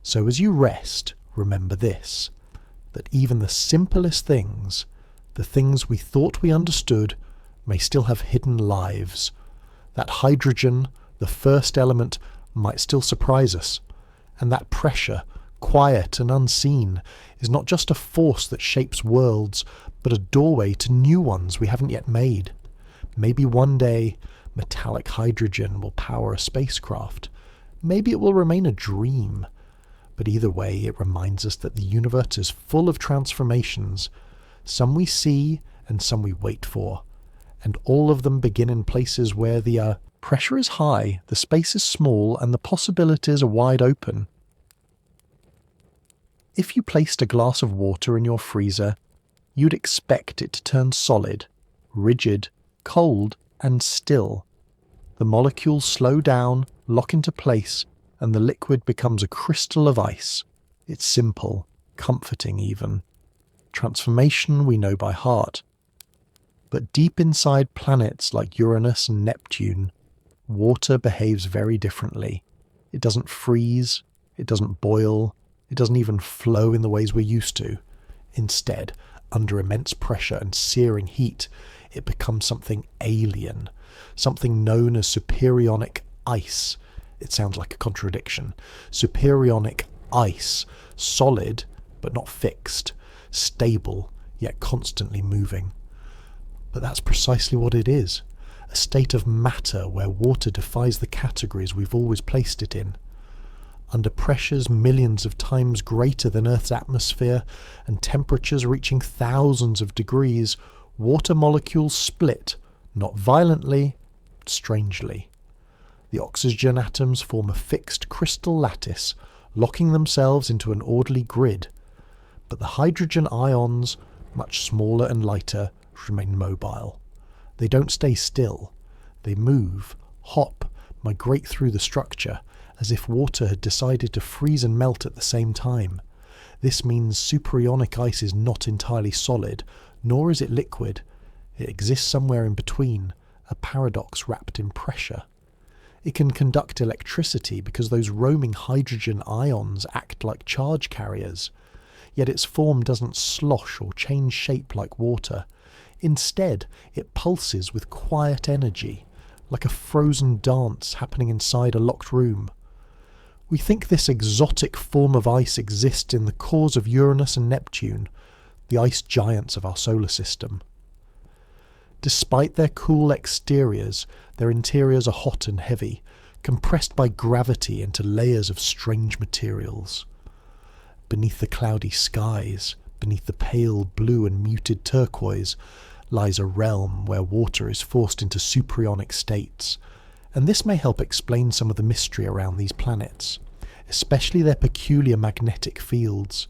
So as you rest, remember this, that even the simplest things, the things we thought we understood, may still have hidden lives. That hydrogen, the first element, might still surprise us, and that pressure, quiet and unseen, is not just a force that shapes worlds, but a doorway to new ones we haven't yet made. Maybe one day, metallic hydrogen will power a spacecraft. Maybe it will remain a dream. But either way, it reminds us that the universe is full of transformations, some we see and some we wait for, and all of them begin in places where the pressure is high, the space is small, and the possibilities are wide open. If you placed a glass of water in your freezer, you'd expect it to turn solid, rigid, cold, and still. The molecules slow down, lock into place, and the liquid becomes a crystal of ice. It's simple, comforting even. Transformation we know by heart. But deep inside planets like Uranus and Neptune, water behaves very differently. It doesn't freeze, it doesn't boil, it doesn't even flow in the ways we're used to. Instead, under immense pressure and searing heat, it becomes something alien, something known as Superionic ice. It sounds like a contradiction. Superionic ice, solid but not fixed, stable yet constantly moving. But that's precisely what it is, a state of matter where water defies the categories we've always placed it in. Under pressures millions of times greater than Earth's atmosphere and temperatures reaching thousands of degrees, water molecules split, not violently, but strangely. The oxygen atoms form a fixed crystal lattice, locking themselves into an orderly grid, but the hydrogen ions, much smaller and lighter, remain mobile. They don't stay still. They move, hop, migrate through the structure, as if water had decided to freeze and melt at the same time. This means Superionic ice is not entirely solid, nor is it liquid. It exists somewhere in between, a paradox wrapped in pressure. It can conduct electricity because those roaming hydrogen ions act like charge carriers. Yet its form doesn't slosh or change shape like water. Instead, it pulses with quiet energy, like a frozen dance happening inside a locked room. We think this exotic form of ice exists in the cores of Uranus and Neptune, the ice giants of our solar system. Despite their cool exteriors, their interiors are hot and heavy, compressed by gravity into layers of strange materials. Beneath the cloudy skies, beneath the pale blue and muted turquoise, lies a realm where water is forced into Superionic states, and this may help explain some of the mystery around these planets, especially their peculiar magnetic fields.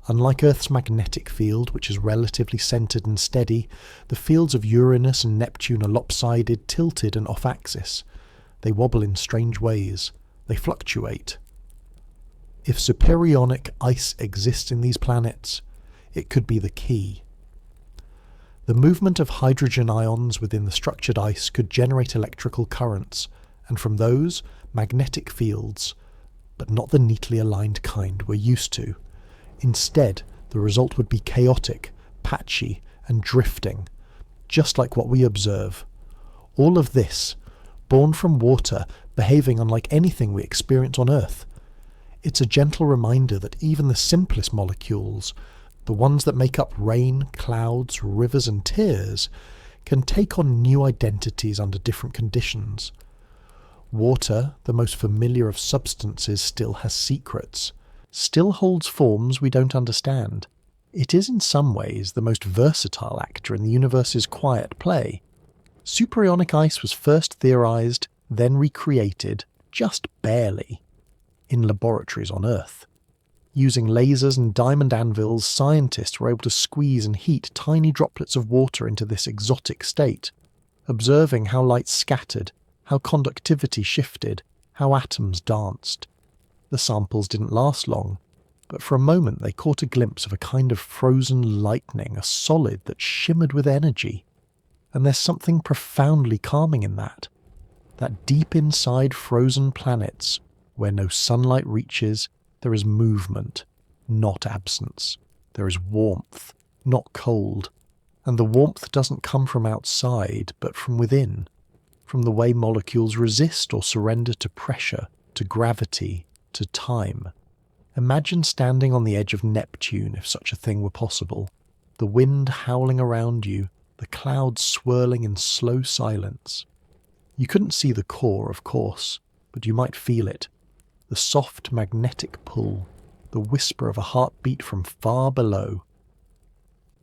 Unlike Earth's magnetic field, which is relatively centred and steady, the fields of Uranus and Neptune are lopsided, tilted and off-axis. They wobble in strange ways. They fluctuate. If Superionic ice exists in these planets, it could be the key. The movement of hydrogen ions within the structured ice could generate electrical currents, and from those, magnetic fields, but not the neatly aligned kind we're used to. Instead, the result would be chaotic, patchy, and drifting, just like what we observe. All of this, born from water, behaving unlike anything we experience on Earth. It's a gentle reminder that even the simplest molecules, the ones that make up rain, clouds, rivers and tears, can take on new identities under different conditions. Water, the most familiar of substances, still has secrets, still holds forms we don't understand. It is in some ways the most versatile actor in the universe's quiet play. Superionic ice was first theorized, then recreated, just barely, in laboratories on Earth. Using lasers and diamond anvils, scientists were able to squeeze and heat tiny droplets of water into this exotic state, observing how light scattered, how conductivity shifted, how atoms danced. The samples didn't last long, but for a moment they caught a glimpse of a kind of frozen lightning, a solid that shimmered with energy. And there's something profoundly calming in that deep inside frozen planets, where no sunlight reaches, there is movement, not absence. There is warmth, not cold. And the warmth doesn't come from outside, but from within, from the way molecules resist or surrender to pressure, to gravity, to time. Imagine standing on the edge of Neptune, if such a thing were possible, the wind howling around you, the clouds swirling in slow silence. You couldn't see the core, of course, but you might feel it. The soft magnetic pull, the whisper of a heartbeat from far below.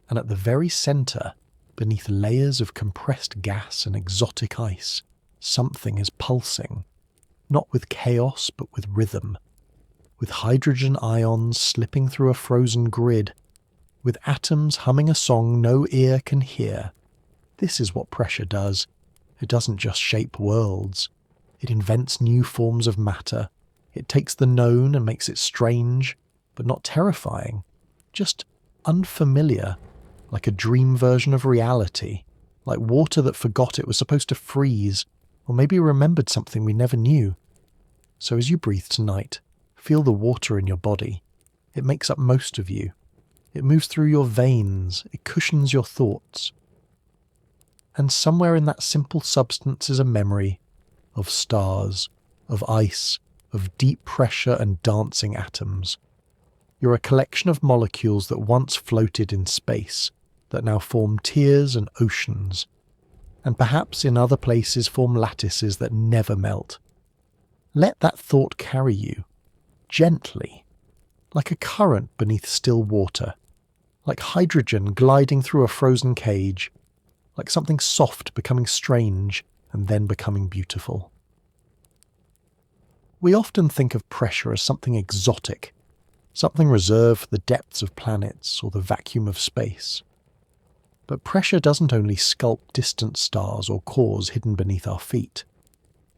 And at the very centre, beneath layers of compressed gas and exotic ice, something is pulsing, not with chaos but with rhythm, with hydrogen ions slipping through a frozen grid, with atoms humming a song no ear can hear. This is what pressure does. It doesn't just shape worlds. It invents new forms of matter. It takes the known and makes it strange, but not terrifying, just unfamiliar, like a dream version of reality, like water that forgot it was supposed to freeze, or maybe remembered something we never knew. So as you breathe tonight, feel the water in your body. It makes up most of you. It moves through your veins. It cushions your thoughts. And somewhere in that simple substance is a memory of stars, of ice, of deep pressure and dancing atoms. You're a collection of molecules that once floated in space, that now form tiers and oceans, and perhaps in other places form lattices that never melt. Let that thought carry you, gently, like a current beneath still water, like hydrogen gliding through a frozen cage, like something soft becoming strange and then becoming beautiful. We often think of pressure as something exotic, something reserved for the depths of planets or the vacuum of space. But pressure doesn't only sculpt distant stars or cores hidden beneath our feet.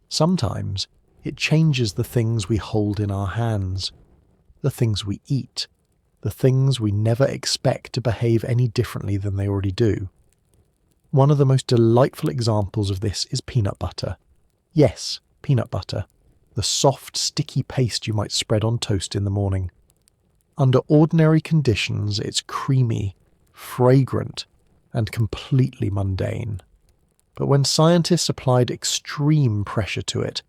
Sometimes it changes the things we hold in our hands, the things we eat, the things we never expect to behave any differently than they already do. One of the most delightful examples of this is peanut butter. Yes, peanut butter. The soft, sticky paste you might spread on toast in the morning. Under ordinary conditions, it's creamy, fragrant, and completely mundane. But when scientists applied extreme pressure to it,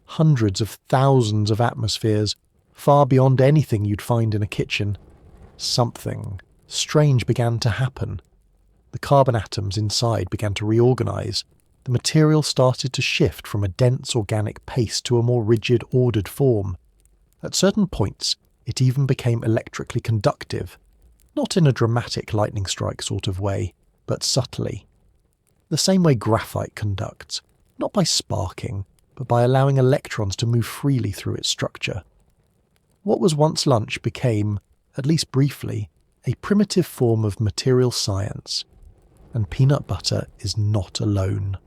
hundreds of thousands of atmospheres, far beyond anything you'd find in a kitchen, something strange began to happen. The carbon atoms inside began to reorganize. The material started to shift from a dense organic paste to a more rigid, ordered form. At certain points, it even became electrically conductive, not in a dramatic lightning strike sort of way, but subtly. The same way graphite conducts, not by sparking, but by allowing electrons to move freely through its structure. What was once lunch became, at least briefly, a primitive form of material science. And peanut butter is not alone.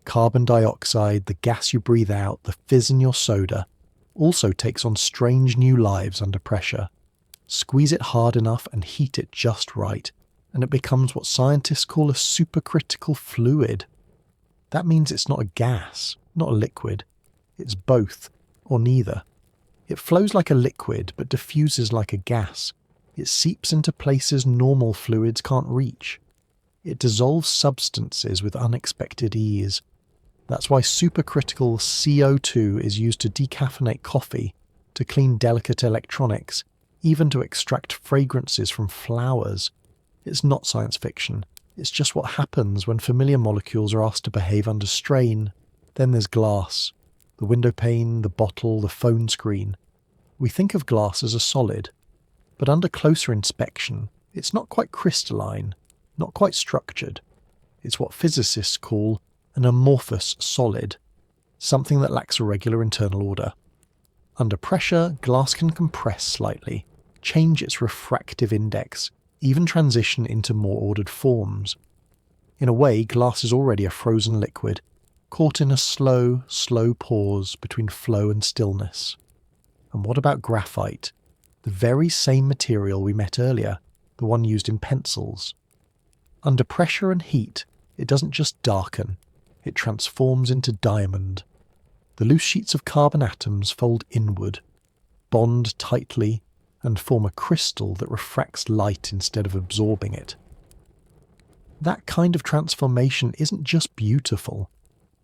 Carbon dioxide, the gas you breathe out, the fizz in your soda, also takes on strange new lives under pressure. Squeeze it hard enough and heat it just right, and it becomes what scientists call a supercritical fluid. That means it's not a gas, not a liquid. It's both, or neither. It flows like a liquid, but diffuses like a gas. It seeps into places normal fluids can't reach. It dissolves substances with unexpected ease. That's why supercritical CO2 is used to decaffeinate coffee, to clean delicate electronics, even to extract fragrances from flowers. It's not science fiction. It's just what happens when familiar molecules are asked to behave under strain. Then there's glass. The window pane, the bottle, the phone screen. We think of glass as a solid, but under closer inspection, it's not quite crystalline, not quite structured. It's what physicists call an amorphous solid, something that lacks a regular internal order. Under pressure, glass can compress slightly, change its refractive index, even transition into more ordered forms. In a way, glass is already a frozen liquid, caught in a slow pause between flow and stillness. And what about graphite? The very same material we met earlier, the one used in pencils. Under pressure and heat, it doesn't just darken, it transforms into diamond. The loose sheets of carbon atoms fold inward, bond tightly, and form a crystal that refracts light instead of absorbing it. That kind of transformation isn't just beautiful,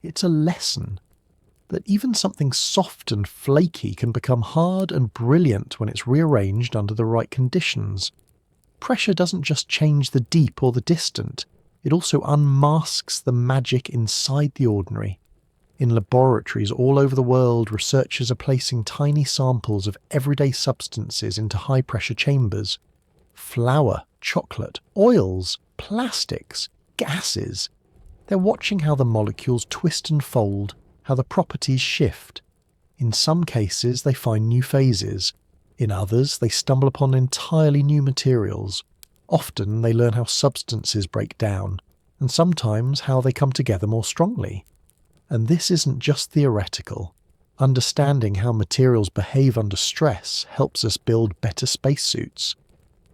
it's a lesson. That even something soft and flaky can become hard and brilliant when it's rearranged under the right conditions. Pressure doesn't just change the deep or the distant, it also unmasks the magic inside the ordinary. In laboratories all over the world, researchers are placing tiny samples of everyday substances into high-pressure chambers. Flour, chocolate, oils, plastics, gases. They're watching how the molecules twist and fold, how the properties shift. In some cases, they find new phases. In others, they stumble upon entirely new materials. Often, they learn how substances break down, and sometimes how they come together more strongly. And this isn't just theoretical. Understanding how materials behave under stress helps us build better spacesuits.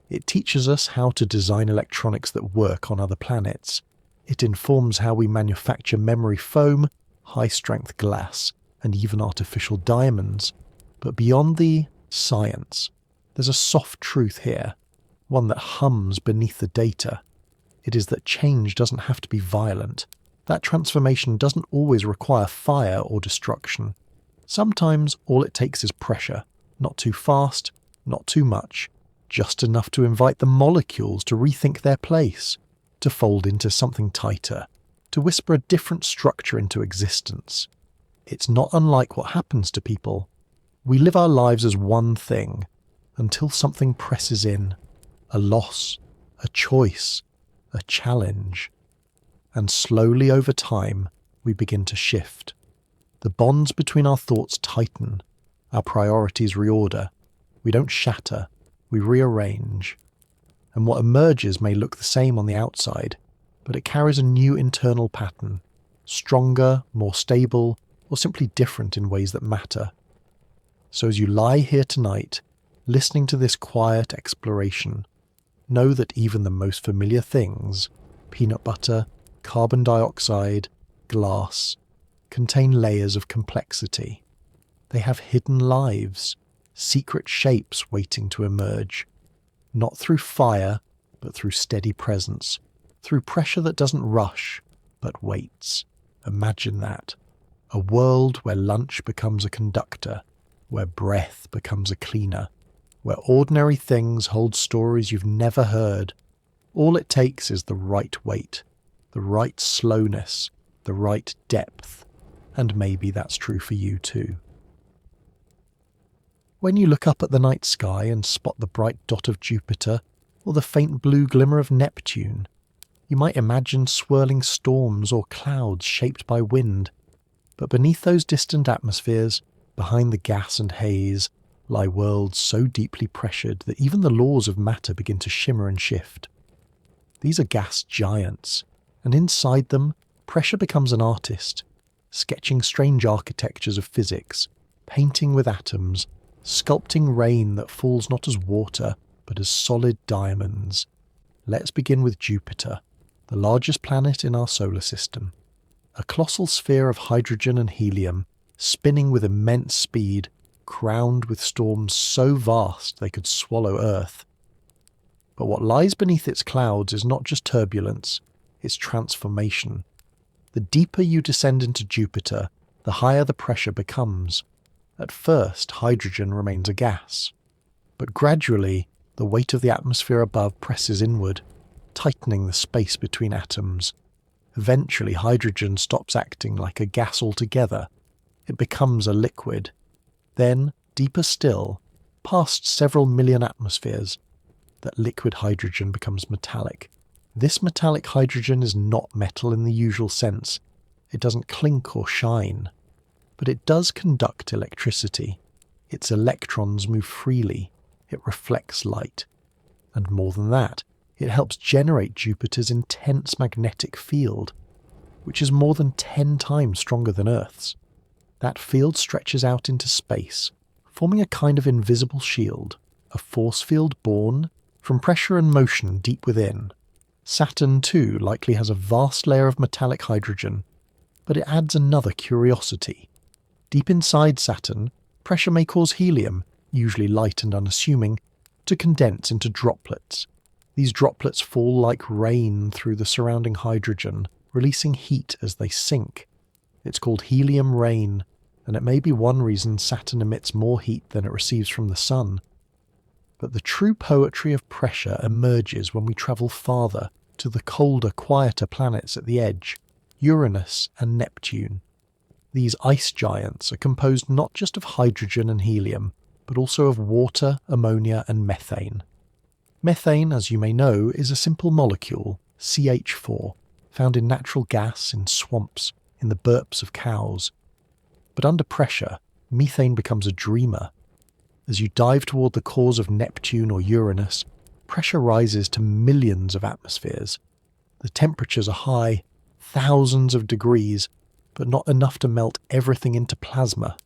It teaches us how to design electronics that work on other planets. It informs how we manufacture memory foam, high-strength glass, and even artificial diamonds. But beyond the science, there's a soft truth here, one that hums beneath the data. It is that change doesn't have to be violent. That transformation doesn't always require fire or destruction. Sometimes all it takes is pressure, not too fast, not too much, just enough to invite the molecules to rethink their place, to fold into something tighter, to whisper a different structure into existence. It's not unlike what happens to people. We live our lives as one thing, until something presses in, a loss, a choice, a challenge. And slowly over time, we begin to shift. The bonds between our thoughts tighten, our priorities reorder. We don't shatter, we rearrange. And what emerges may look the same on the outside, but it carries a new internal pattern, stronger, more stable, or simply different in ways that matter. So as you lie here tonight, listening to this quiet exploration, know that even the most familiar things, peanut butter, carbon dioxide, glass, contain layers of complexity. They have hidden lives, secret shapes waiting to emerge. Not through fire, but through steady presence, through pressure that doesn't rush, but waits. Imagine that. A world where lunch becomes a conductor, where breath becomes a cleaner, where ordinary things hold stories you've never heard. All it takes is the right weight, the right slowness, the right depth, and maybe that's true for you too. When you look up at the night sky and spot the bright dot of Jupiter or the faint blue glimmer of Neptune, you might imagine swirling storms or clouds shaped by wind. But beneath those distant atmospheres, behind the gas and haze, lie worlds so deeply pressured that even the laws of matter begin to shimmer and shift. These are gas giants, and inside them, pressure becomes an artist, sketching strange architectures of physics, painting with atoms, sculpting rain that falls not as water, but as solid diamonds. Let's begin with Jupiter, the largest planet in our solar system. A colossal sphere of hydrogen and helium, spinning with immense speed, crowned with storms so vast they could swallow Earth. But what lies beneath its clouds is not just turbulence, it's transformation. The deeper you descend into Jupiter, the higher the pressure becomes. At first, hydrogen remains a gas. But gradually, the weight of the atmosphere above presses inward, tightening the space between atoms. Eventually, hydrogen stops acting like a gas altogether. It becomes a liquid. Then, deeper still, past several million atmospheres, that liquid hydrogen becomes metallic. This metallic hydrogen is not metal in the usual sense. It doesn't clink or shine. But it does conduct electricity. Its electrons move freely. It reflects light. And more than that, it helps generate Jupiter's intense magnetic field, which is more than 10 times stronger than Earth's. That field stretches out into space, forming a kind of invisible shield, a force field born from pressure and motion deep within. Saturn, too, likely has a vast layer of metallic hydrogen, but it adds another curiosity. Deep inside Saturn, pressure may cause helium, usually light and unassuming, to condense into droplets. These droplets fall like rain through the surrounding hydrogen, releasing heat as they sink. It's called helium rain, and it may be one reason Saturn emits more heat than it receives from the Sun. But the true poetry of pressure emerges when we travel farther to the colder, quieter planets at the edge, Uranus and Neptune. These ice giants are composed not just of hydrogen and helium, but also of water, ammonia and methane. Methane, as you may know, is a simple molecule, CH4, found in natural gas, in swamps, in the burps of cows. But under pressure, methane becomes a dreamer. As you dive toward the cores of Neptune or Uranus, pressure rises to millions of atmospheres. The temperatures are high, thousands of degrees, but not enough to melt everything into plasma.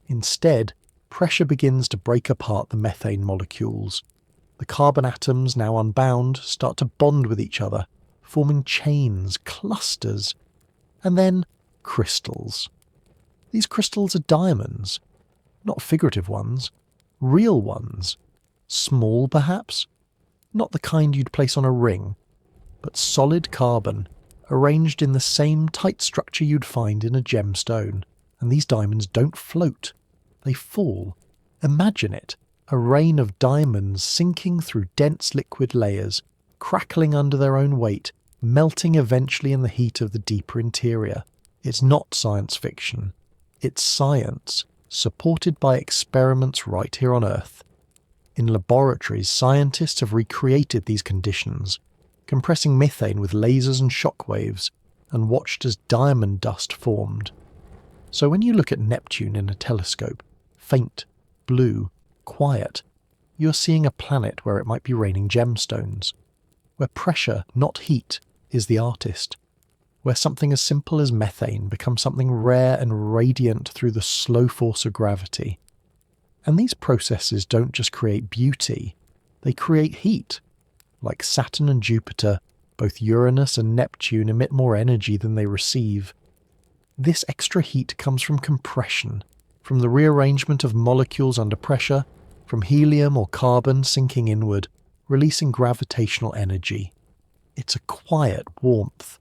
Instead, pressure begins to break apart the methane molecules. The carbon atoms, now unbound, start to bond with each other, forming chains, clusters, and then crystals. These crystals are diamonds, not figurative ones, real ones. Small, perhaps? Not the kind you'd place on a ring, but solid carbon, arranged in the same tight structure you'd find in a gemstone. And these diamonds don't float. They fall. Imagine it, a rain of diamonds sinking through dense liquid layers, crackling under their own weight, melting eventually in the heat of the deeper interior. It's not science fiction. It's science, supported by experiments right here on Earth. In laboratories, scientists have recreated these conditions, compressing methane with lasers and shockwaves, and watched as diamond dust formed. So when you look at Neptune in a telescope, faint, blue, quiet, you're seeing a planet where it might be raining gemstones, where pressure, not heat, is the artist, where something as simple as methane becomes something rare and radiant through the slow force of gravity. And these processes don't just create beauty, they create heat. Like Saturn and Jupiter, both Uranus and Neptune emit more energy than they receive. This extra heat comes from compression, from the rearrangement of molecules under pressure, from helium or carbon sinking inward, releasing gravitational energy. It's a quiet warmth,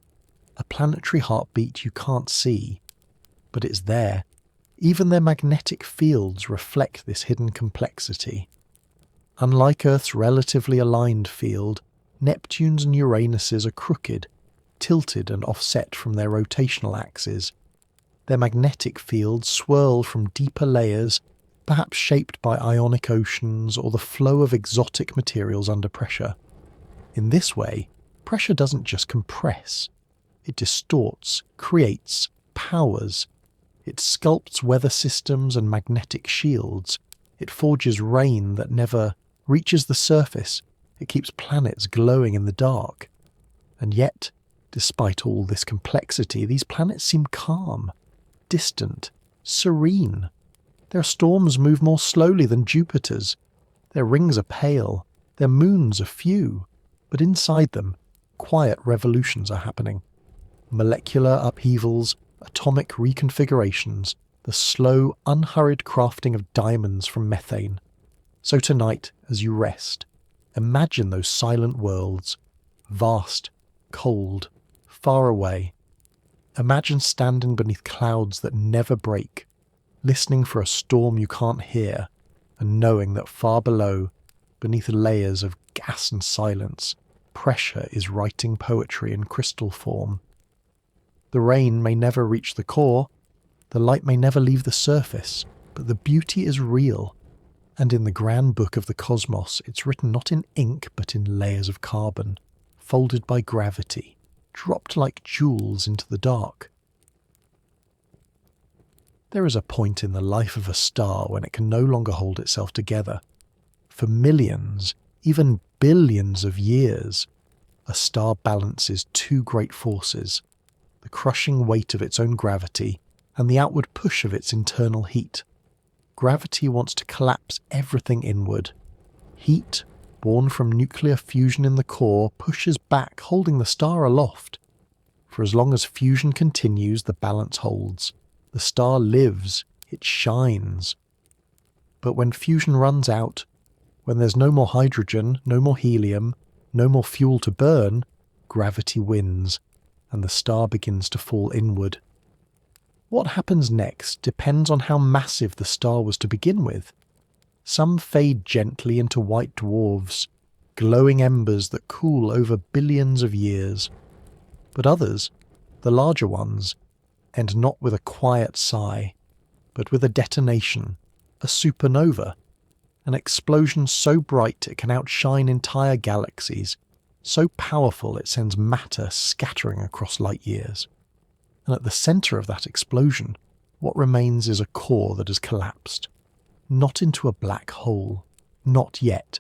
a planetary heartbeat you can't see, but it's there. Even their magnetic fields reflect this hidden complexity. Unlike Earth's relatively aligned field, Neptune's and Uranus's are crooked, tilted and offset from their rotational axes. Their magnetic fields swirl from deeper layers, perhaps shaped by ionic oceans or the flow of exotic materials under pressure. In this way, pressure doesn't just compress. It distorts, creates, powers. It sculpts weather systems and magnetic shields. It forges rain that never reaches the surface. It keeps planets glowing in the dark. And yet, despite all this complexity, these planets seem calm, distant, serene. Their storms move more slowly than Jupiter's. Their rings are pale. Their moons are few. But inside them, quiet revolutions are happening. Molecular upheavals, atomic reconfigurations, the slow, unhurried crafting of diamonds from methane. So tonight, as you rest, imagine those silent worlds, vast, cold, far away. Imagine standing beneath clouds that never break, listening for a storm you can't hear, and knowing that far below, beneath layers of gas and silence, pressure is writing poetry in crystal form. The rain may never reach the core, the light may never leave the surface, but the beauty is real. And in the grand book of the cosmos, it's written not in ink but in layers of carbon, folded by gravity, dropped like jewels into the dark. There is a point in the life of a star when it can no longer hold itself together. For millions, even billions of years, a star balances two great forces, the crushing weight of its own gravity and the outward push of its internal heat. Gravity wants to collapse everything inward. Heat, born from nuclear fusion in the core, pushes back, holding the star aloft. For as long as fusion continues, the balance holds. The star lives, it shines. But when fusion runs out, when there's no more hydrogen, no more helium, no more fuel to burn, gravity wins, and the star begins to fall inward. What happens next depends on how massive the star was to begin with. Some fade gently into white dwarfs, glowing embers that cool over billions of years. But others, the larger ones, end not with a quiet sigh, but with a detonation, a supernova, an explosion so bright it can outshine entire galaxies, so powerful it sends matter scattering across light years. And at the centre of that explosion, what remains is a core that has collapsed, not into a black hole, not yet,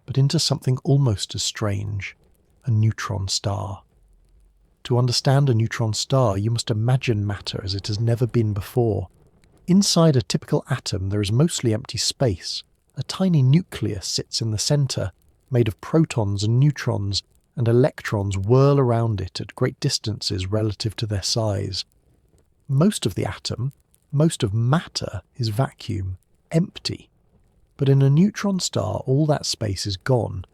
but into something almost as strange, a neutron star. To understand a neutron star, you must imagine matter as it has never been before. Inside a typical atom there is mostly empty space. A tiny nucleus sits in the centre, made of protons and neutrons, and electrons whirl around it at great distances relative to their size. Most of the atom, most of matter, is vacuum, empty. But in a neutron star, all that space is gone.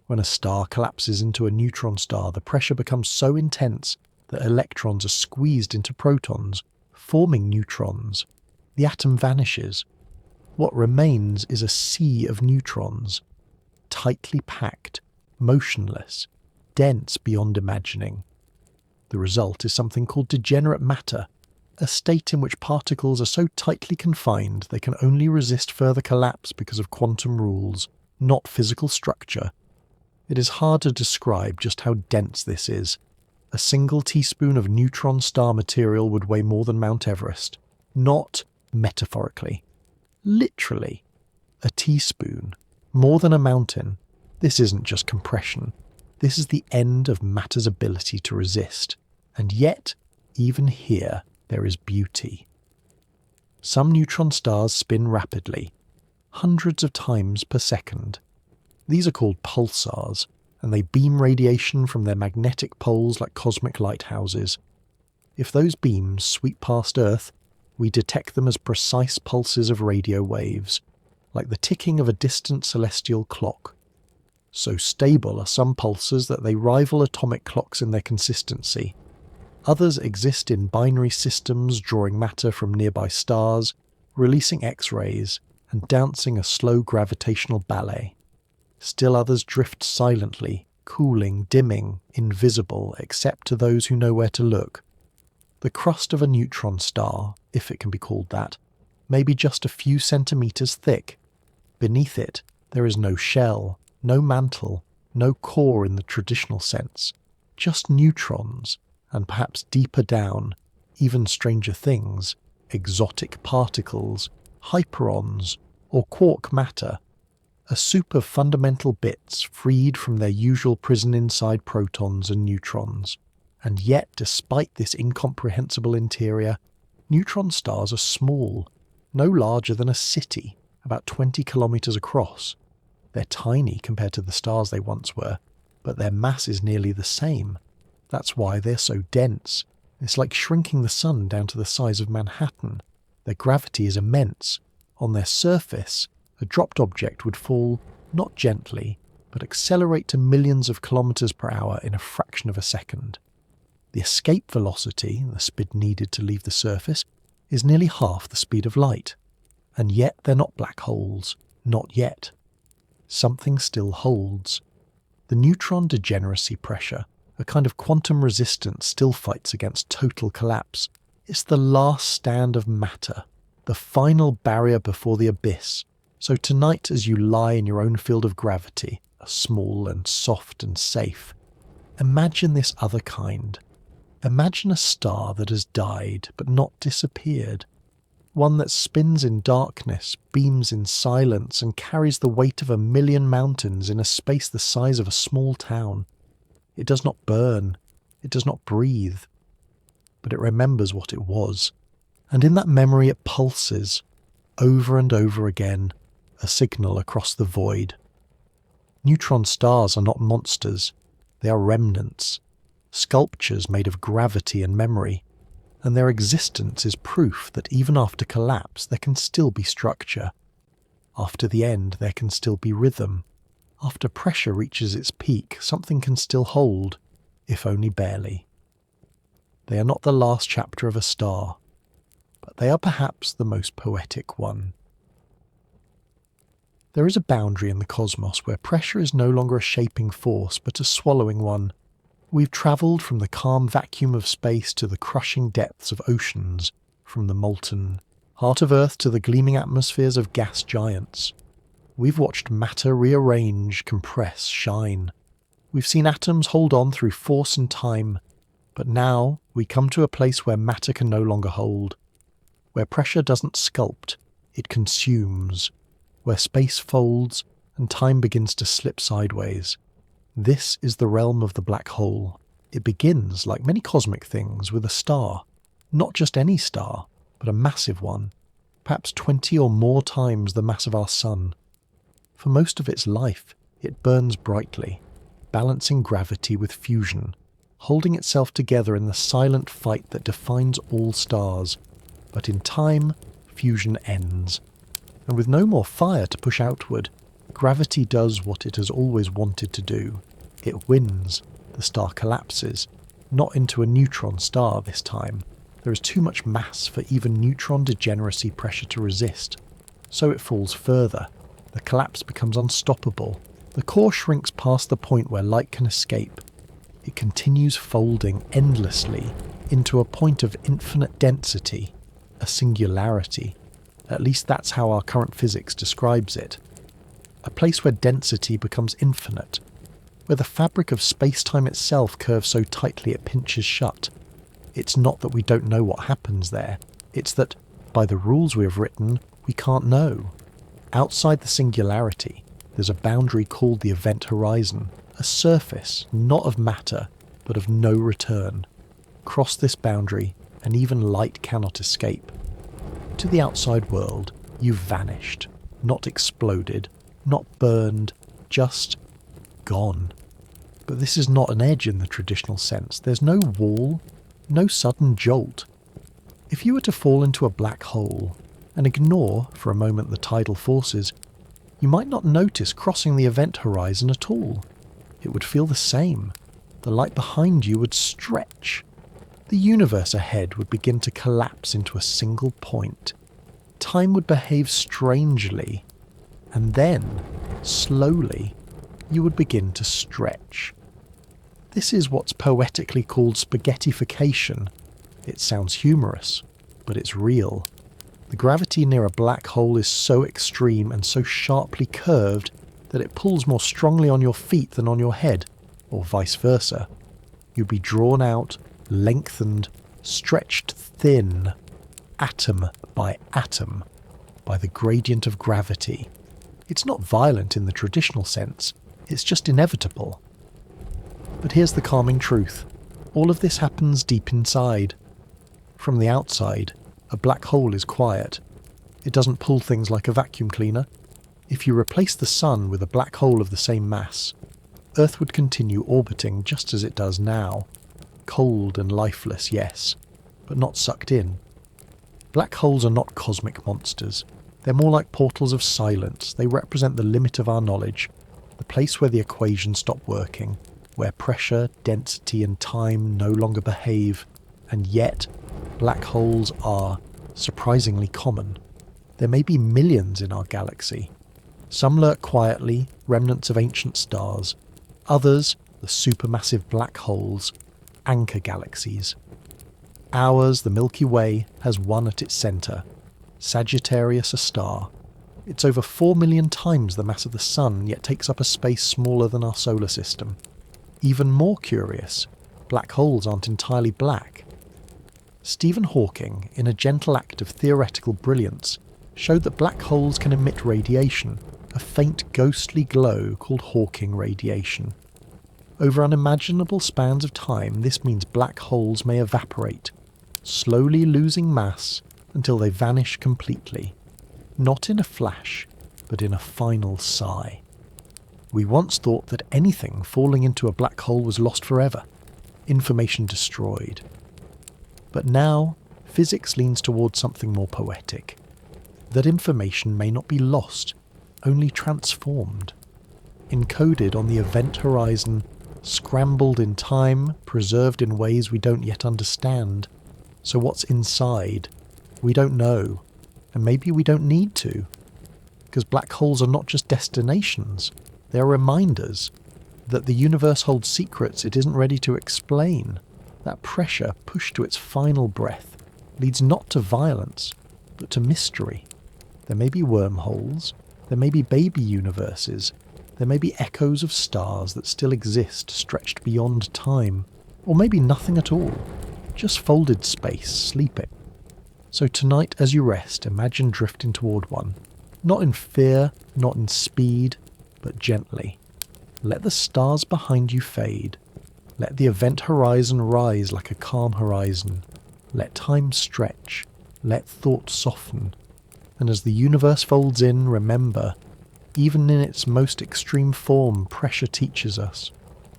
When a star collapses into a neutron star, the pressure becomes so intense that electrons are squeezed into protons, forming neutrons. The atom vanishes. What remains is a sea of neutrons, tightly packed, motionless, dense beyond imagining. The result is something called degenerate matter, a state in which particles are so tightly confined they can only resist further collapse because of quantum rules, not physical structure. It is hard to describe just how dense this is. A single teaspoon of neutron star material would weigh more than Mount Everest. Not metaphorically. Literally. A teaspoon. More than a mountain. This isn't just compression. This is the end of matter's ability to resist. And yet, even here, there is beauty. Some neutron stars spin rapidly, hundreds of times per second. These are called pulsars, and they beam radiation from their magnetic poles like cosmic lighthouses. If those beams sweep past Earth, we detect them as precise pulses of radio waves, like the ticking of a distant celestial clock. So stable are some pulses that they rival atomic clocks in their consistency. Others exist in binary systems drawing matter from nearby stars, releasing X-rays, and dancing a slow gravitational ballet. Still others drift silently, cooling, dimming, invisible except to those who know where to look. The crust of a neutron star, if it can be called that, may be just a few centimetres thick. Beneath it, there is no shell, no mantle, no core in the traditional sense, just neutrons, and perhaps deeper down, even stranger things, exotic particles, hyperons, or quark matter, a soup of fundamental bits freed from their usual prison inside protons and neutrons. And yet, despite this incomprehensible interior, neutron stars are small, no larger than a city, about 20 kilometres across. They're tiny compared to the stars they once were, but their mass is nearly the same. That's why they're so dense. It's like shrinking the sun down to the size of Manhattan. Their gravity is immense. On their surface, a dropped object would fall, not gently, but accelerate to millions of kilometres per hour in a fraction of a second. The escape velocity, the speed needed to leave the surface, is nearly half the speed of light. And yet they're not black holes. Not yet. Something still holds. The neutron degeneracy pressure, a kind of quantum resistance, still fights against total collapse. It's the last stand of matter, the final barrier before the abyss. So tonight, as you lie in your own field of gravity, small and soft and safe, imagine this other kind. Imagine a star that has died but not disappeared. One that spins in darkness, beams in silence, and carries the weight of 1,000,000 mountains in a space the size of a small town. It does not burn, it does not breathe, but it remembers what it was. And in that memory it pulses, over and over again, a signal across the void. Neutron stars are not monsters, they are remnants, sculptures made of gravity and memory. And their existence is proof that even after collapse there can still be structure. After the end there can still be rhythm. After pressure reaches its peak, something can still hold, if only barely. They are not the last chapter of a star, but they are perhaps the most poetic one. There is a boundary in the cosmos where pressure is no longer a shaping force but a swallowing one. We've travelled from the calm vacuum of space to the crushing depths of oceans, from the molten heart of Earth to the gleaming atmospheres of gas giants. We've watched matter rearrange, compress, shine. We've seen atoms hold on through force and time, but now we come to a place where matter can no longer hold, where pressure doesn't sculpt, it consumes, where space folds and time begins to slip sideways. This is the realm of the black hole. It begins, like many cosmic things, with a star. Not just any star, but a massive one, perhaps 20 or more times the mass of our sun. For most of its life, it burns brightly, balancing gravity with fusion, holding itself together in the silent fight that defines all stars. But in time, fusion ends. And with no more fire to push outward, gravity does what it has always wanted to do. It wins. The star collapses. Not into a neutron star this time. There is too much mass for even neutron degeneracy pressure to resist. So it falls further. The collapse becomes unstoppable. The core shrinks past the point where light can escape. It continues folding endlessly into a point of infinite density, a singularity. At least that's how our current physics describes it. A place where density becomes infinite, where the fabric of space-time itself curves so tightly it pinches shut. It's not that we don't know what happens there, it's that, by the rules we have written, we can't know. Outside the singularity, there's a boundary called the event horizon, a surface, not of matter, but of no return. Cross this boundary, and even light cannot escape. To the outside world, you've vanished, not exploded, not burned, just gone. But this is not an edge in the traditional sense. There's no wall, no sudden jolt. If you were to fall into a black hole and ignore for a moment the tidal forces, you might not notice crossing the event horizon at all. It would feel the same. The light behind you would stretch. The universe ahead would begin to collapse into a single point. Time would behave strangely, and then, slowly, you would begin to stretch. This is what's poetically called spaghettification. It sounds humorous, but it's real. The gravity near a black hole is so extreme and so sharply curved that it pulls more strongly on your feet than on your head, or vice versa. You'd be drawn out, lengthened, stretched thin, atom by the gradient of gravity. It's not violent in the traditional sense, it's just inevitable. But here's the calming truth. All of this happens deep inside. From the outside, a black hole is quiet. It doesn't pull things like a vacuum cleaner. If you replace the sun with a black hole of the same mass, Earth would continue orbiting just as it does now. Cold and lifeless, yes, but not sucked in. Black holes are not cosmic monsters. They're more like portals of silence. They represent the limit of our knowledge, the place where the equations stop working, where pressure, density and time no longer behave, and yet black holes are surprisingly common. There may be millions in our galaxy. Some lurk quietly, remnants of ancient stars. Others, the supermassive black holes, anchor galaxies. Ours, the Milky Way, has one at its centre, Sagittarius, a star. It's over 4 million times the mass of the Sun, yet takes up a space smaller than our solar system. Even more curious, black holes aren't entirely black. Stephen Hawking, in a gentle act of theoretical brilliance, showed that black holes can emit radiation, a faint ghostly glow called Hawking radiation. Over unimaginable spans of time, this means black holes may evaporate, slowly losing mass until they vanish completely. Not in a flash, but in a final sigh. We once thought that anything falling into a black hole was lost forever, information destroyed. But now, physics leans towards something more poetic. That information may not be lost, only transformed. Encoded on the event horizon, scrambled in time, preserved in ways we don't yet understand. So what's inside? We don't know, and maybe we don't need to. Because black holes are not just destinations, they are reminders that the universe holds secrets it isn't ready to explain. That pressure, pushed to its final breath, leads not to violence, but to mystery. There may be wormholes, there may be baby universes, there may be echoes of stars that still exist stretched beyond time, or maybe nothing at all, just folded space sleeping. So tonight as you rest, imagine drifting toward one, not in fear, not in speed, but gently. Let the stars behind you fade. Let the event horizon rise like a calm horizon. Let time stretch. Let thought soften. And as the universe folds in, remember, even in its most extreme form, pressure teaches us,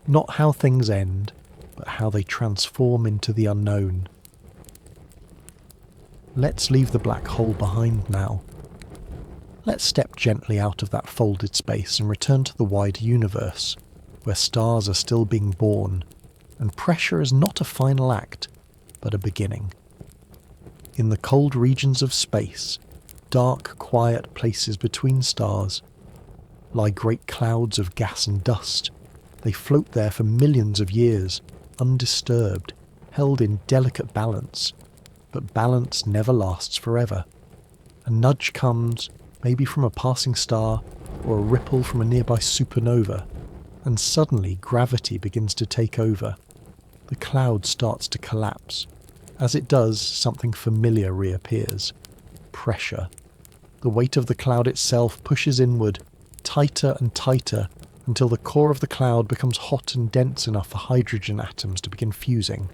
not how things end, but how they transform into the unknown. Let's leave the black hole behind now. Let's step gently out of that folded space and return to the wider universe, where stars are still being born, and pressure is not a final act, but a beginning. In the cold regions of space, dark, quiet places between stars, lie great clouds of gas and dust. They float there for millions of years, undisturbed, held in delicate balance. But balance never lasts forever. A nudge comes, maybe from a passing star, or a ripple from a nearby supernova, and suddenly gravity begins to take over. The cloud starts to collapse. As it does, something familiar reappears. Pressure. The weight of the cloud itself pushes inward, tighter and tighter, until the core of the cloud becomes hot and dense enough for hydrogen atoms to begin fusing.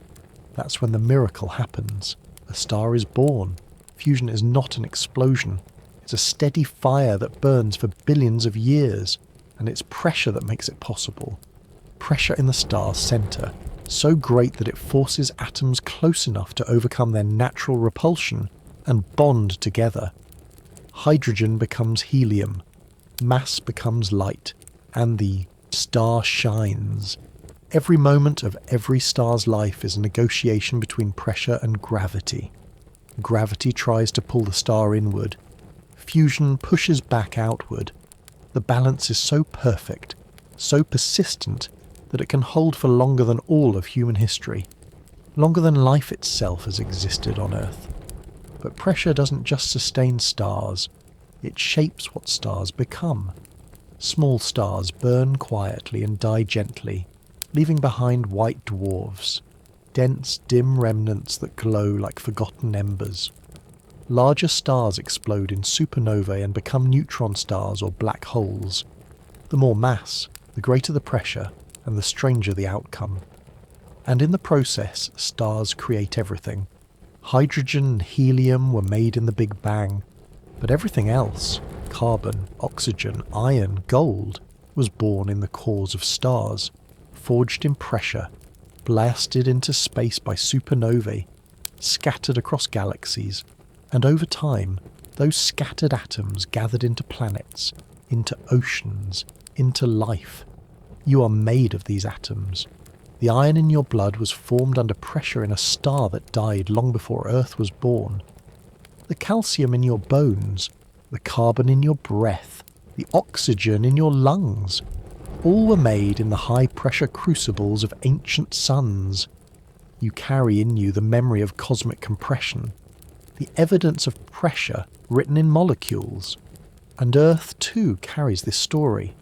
That's when the miracle happens. A star is born. Fusion is not an explosion. It's a steady fire that burns for billions of years, and it's pressure that makes it possible. Pressure in the star's centre, so great that it forces atoms close enough to overcome their natural repulsion and bond together. Hydrogen becomes helium, mass becomes light, and the star shines. Every moment of every star's life is a negotiation between pressure and gravity. Gravity tries to pull the star inward. Fusion pushes back outward. The balance is so perfect, so persistent, that it can hold for longer than all of human history, longer than life itself has existed on Earth. But pressure doesn't just sustain stars, it shapes what stars become. Small stars burn quietly and die gently, leaving behind white dwarfs, dense, dim remnants that glow like forgotten embers. Larger stars explode in supernovae and become neutron stars or black holes. The more mass, the greater the pressure, and the stranger the outcome. And in the process, stars create everything. Hydrogen and helium were made in the Big Bang, but everything else, carbon, oxygen, iron, gold, was born in the cores of stars, forged in pressure, blasted into space by supernovae, scattered across galaxies, and over time, those scattered atoms gathered into planets, into oceans, into life. You are made of these atoms. The iron in your blood was formed under pressure in a star that died long before Earth was born. The calcium in your bones, the carbon in your breath, the oxygen in your lungs, all were made in the high-pressure crucibles of ancient suns. You carry in you the memory of cosmic compression, the evidence of pressure written in molecules. And Earth too carries this story.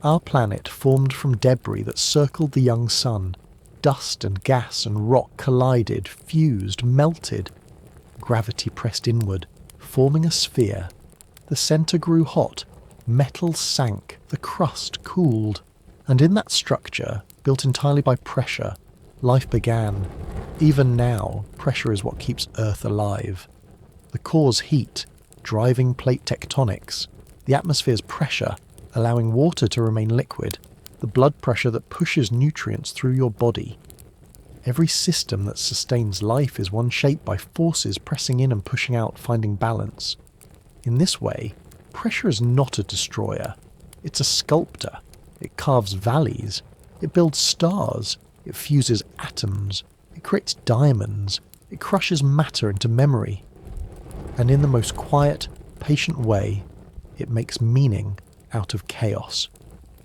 Our planet formed from debris that circled the young sun. Dust and gas and rock collided, fused, melted. Gravity pressed inward, forming a sphere. The centre grew hot, metal sank, the crust cooled. And in that structure, built entirely by pressure, life began. Even now, pressure is what keeps Earth alive. The core's heat, driving plate tectonics, the atmosphere's pressure, allowing water to remain liquid, the blood pressure that pushes nutrients through your body. Every system that sustains life is one shaped by forces pressing in and pushing out, finding balance. In this way, pressure is not a destroyer. It's a sculptor. It carves valleys. It builds stars. It fuses atoms. It creates diamonds. It crushes matter into memory. And in the most quiet, patient way, it makes meaning out of chaos.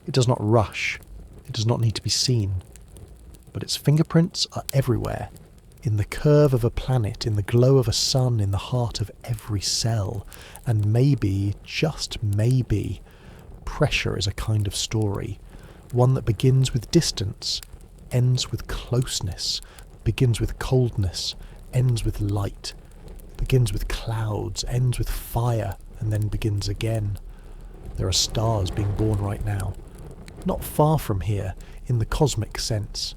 It does not rush. It does not need to be seen. But its fingerprints are everywhere, in the curve of a planet, in the glow of a sun, in the heart of every cell. And maybe, just maybe, pressure is a kind of story, one that begins with distance, ends with closeness, begins with coldness, ends with light, begins with clouds, ends with fire, and then begins again. There are stars being born right now, not far from here, in the cosmic sense,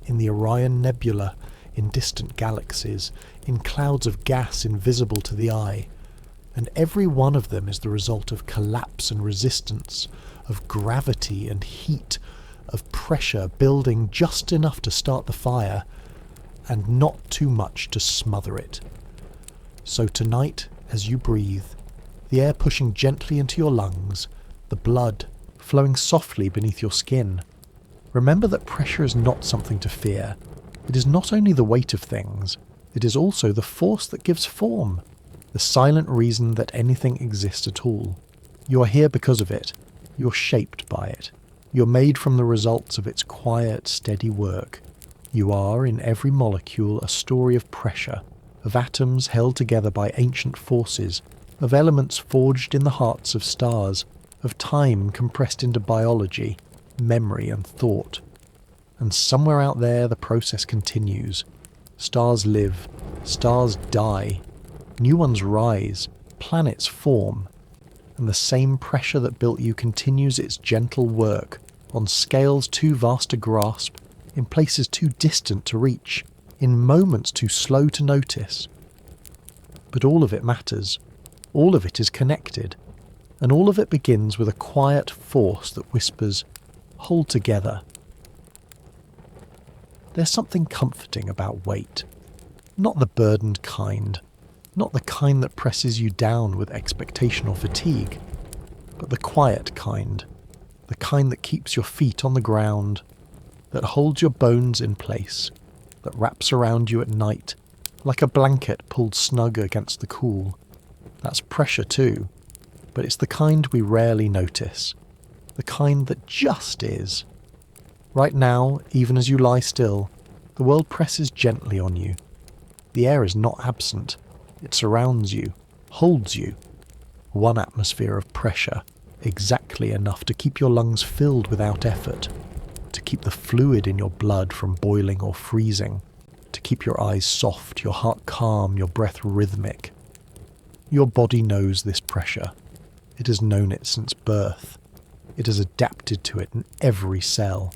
in the Orion Nebula, in distant galaxies, in clouds of gas invisible to the eye, and every one of them is the result of collapse and resistance, of gravity and heat, of pressure building just enough to start the fire, and not too much to smother it. So tonight, as you breathe, the air pushing gently into your lungs, the blood flowing softly beneath your skin, remember that pressure is not something to fear. It is not only the weight of things, it is also the force that gives form, the silent reason that anything exists at all. You are here because of it. You're shaped by it. You're made from the results of its quiet, steady work. You are, in every molecule, a story of pressure, of atoms held together by ancient forces, of elements forged in the hearts of stars, of time compressed into biology, memory and thought. And somewhere out there the process continues. Stars live, stars die, new ones rise, planets form, and the same pressure that built you continues its gentle work, on scales too vast to grasp, in places too distant to reach, in moments too slow to notice. But all of it matters. All of it is connected, and all of it begins with a quiet force that whispers, "Hold together." There's something comforting about weight. Not the burdened kind, not the kind that presses you down with expectation or fatigue, but the quiet kind, the kind that keeps your feet on the ground, that holds your bones in place, that wraps around you at night, like a blanket pulled snug against the cool. That's pressure too, but it's the kind we rarely notice, the kind that just is. Right now, even as you lie still, the world presses gently on you. The air is not absent. It surrounds you, holds you. One atmosphere of pressure, exactly enough to keep your lungs filled without effort, to keep the fluid in your blood from boiling or freezing, to keep your eyes soft, your heart calm, your breath rhythmic. Your body knows this pressure. It has known it since birth. It has adapted to it in every cell.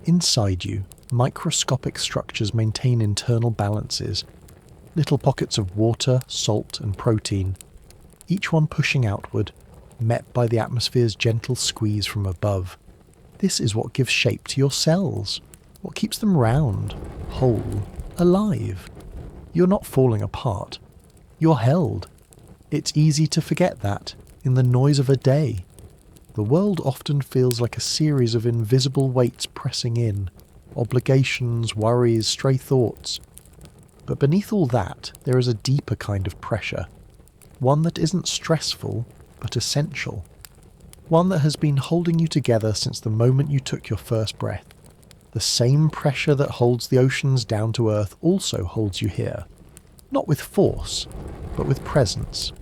Inside you, microscopic structures maintain internal balances, little pockets of water, salt and protein, each one pushing outward, met by the atmosphere's gentle squeeze from above. This is what gives shape to your cells, what keeps them round, whole, alive. You're not falling apart. You're held. It's easy to forget that in the noise of a day. The world often feels like a series of invisible weights pressing in, obligations, worries, stray thoughts. But beneath all that, there is a deeper kind of pressure, one that isn't stressful, but essential. One that has been holding you together since the moment you took your first breath. The same pressure that holds the oceans down to earth also holds you here. Not with force, but with presence.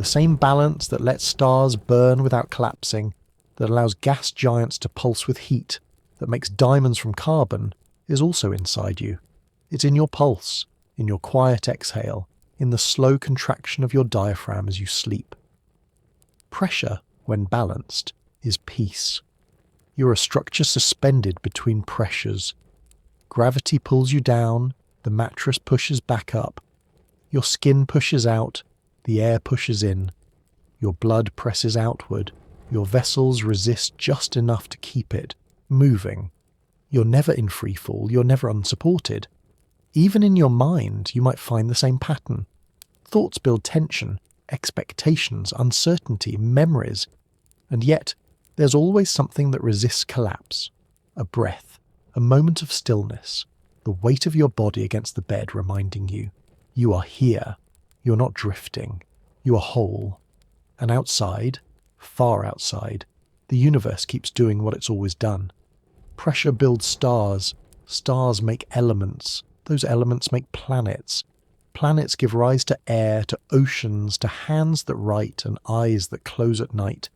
The same balance that lets stars burn without collapsing, that allows gas giants to pulse with heat, that makes diamonds from carbon, is also inside you. It's in your pulse, in your quiet exhale, in the slow contraction of your diaphragm as you sleep. Pressure, when balanced, is peace. You're a structure suspended between pressures. Gravity pulls you down, the mattress pushes back up. Your skin pushes out, the air pushes in. Your blood presses outward, your vessels resist just enough to keep it moving. You're never in free fall, you're never unsupported. Even in your mind, you might find the same pattern. Thoughts build tension, expectations, uncertainty, memories. And yet, there's always something that resists collapse. A breath, a moment of stillness, the weight of your body against the bed reminding you, you are here, you're not drifting, you are whole. And outside, far outside, the universe keeps doing what it's always done. Pressure builds stars, stars make elements, those elements make planets. Planets give rise to air, to oceans, to hands that write and eyes that close at night.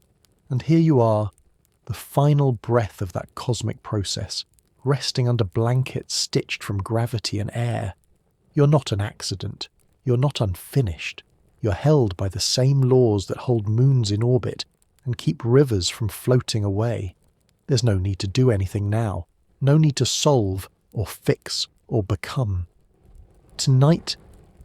And here you are, the final breath of that cosmic process, resting under blankets stitched from gravity and air. You're not an accident. You're not unfinished. You're held by the same laws that hold moons in orbit and keep rivers from floating away. There's no need to do anything now. No need to solve or fix or become. Tonight,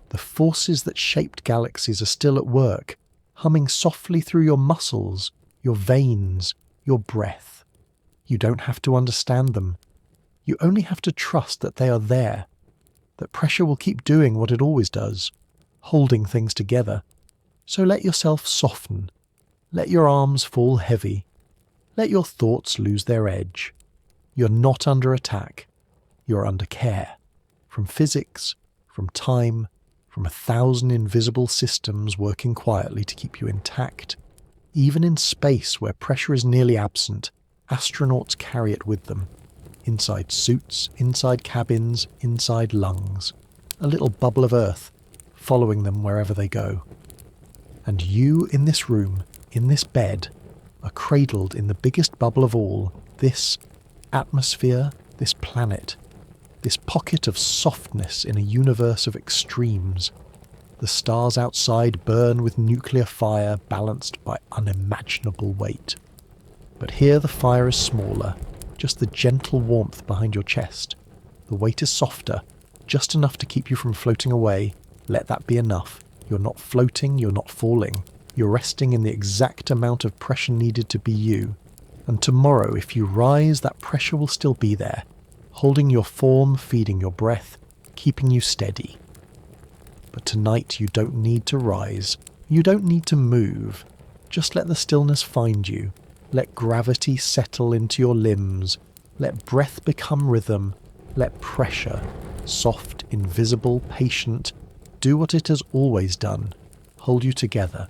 the forces that shaped galaxies are still at work, humming softly through your muscles, your veins, your breath. You don't have to understand them. You only have to trust that they are there, that pressure will keep doing what it always does, holding things together. So let yourself soften. Let your arms fall heavy. Let your thoughts lose their edge. You're not under attack. You're under care. From physics, from time, from 1,000 invisible systems working quietly to keep you intact. Even in space where pressure is nearly absent, astronauts carry it with them. Inside suits, inside cabins, inside lungs. A little bubble of earth, following them wherever they go. And you in this room, in this bed, are cradled in the biggest bubble of all, this atmosphere, this planet, this pocket of softness in a universe of extremes. The stars outside burn with nuclear fire balanced by unimaginable weight. But here the fire is smaller, just the gentle warmth behind your chest. The weight is softer, just enough to keep you from floating away. Let that be enough. You're not floating, you're not falling. You're resting in the exact amount of pressure needed to be you. And tomorrow, if you rise, that pressure will still be there, holding your form, feeding your breath, keeping you steady. But tonight you don't need to rise. You don't need to move. Just let the stillness find you. Let gravity settle into your limbs. Let breath become rhythm. Let pressure, soft, invisible, patient, do what it has always done. Hold you together.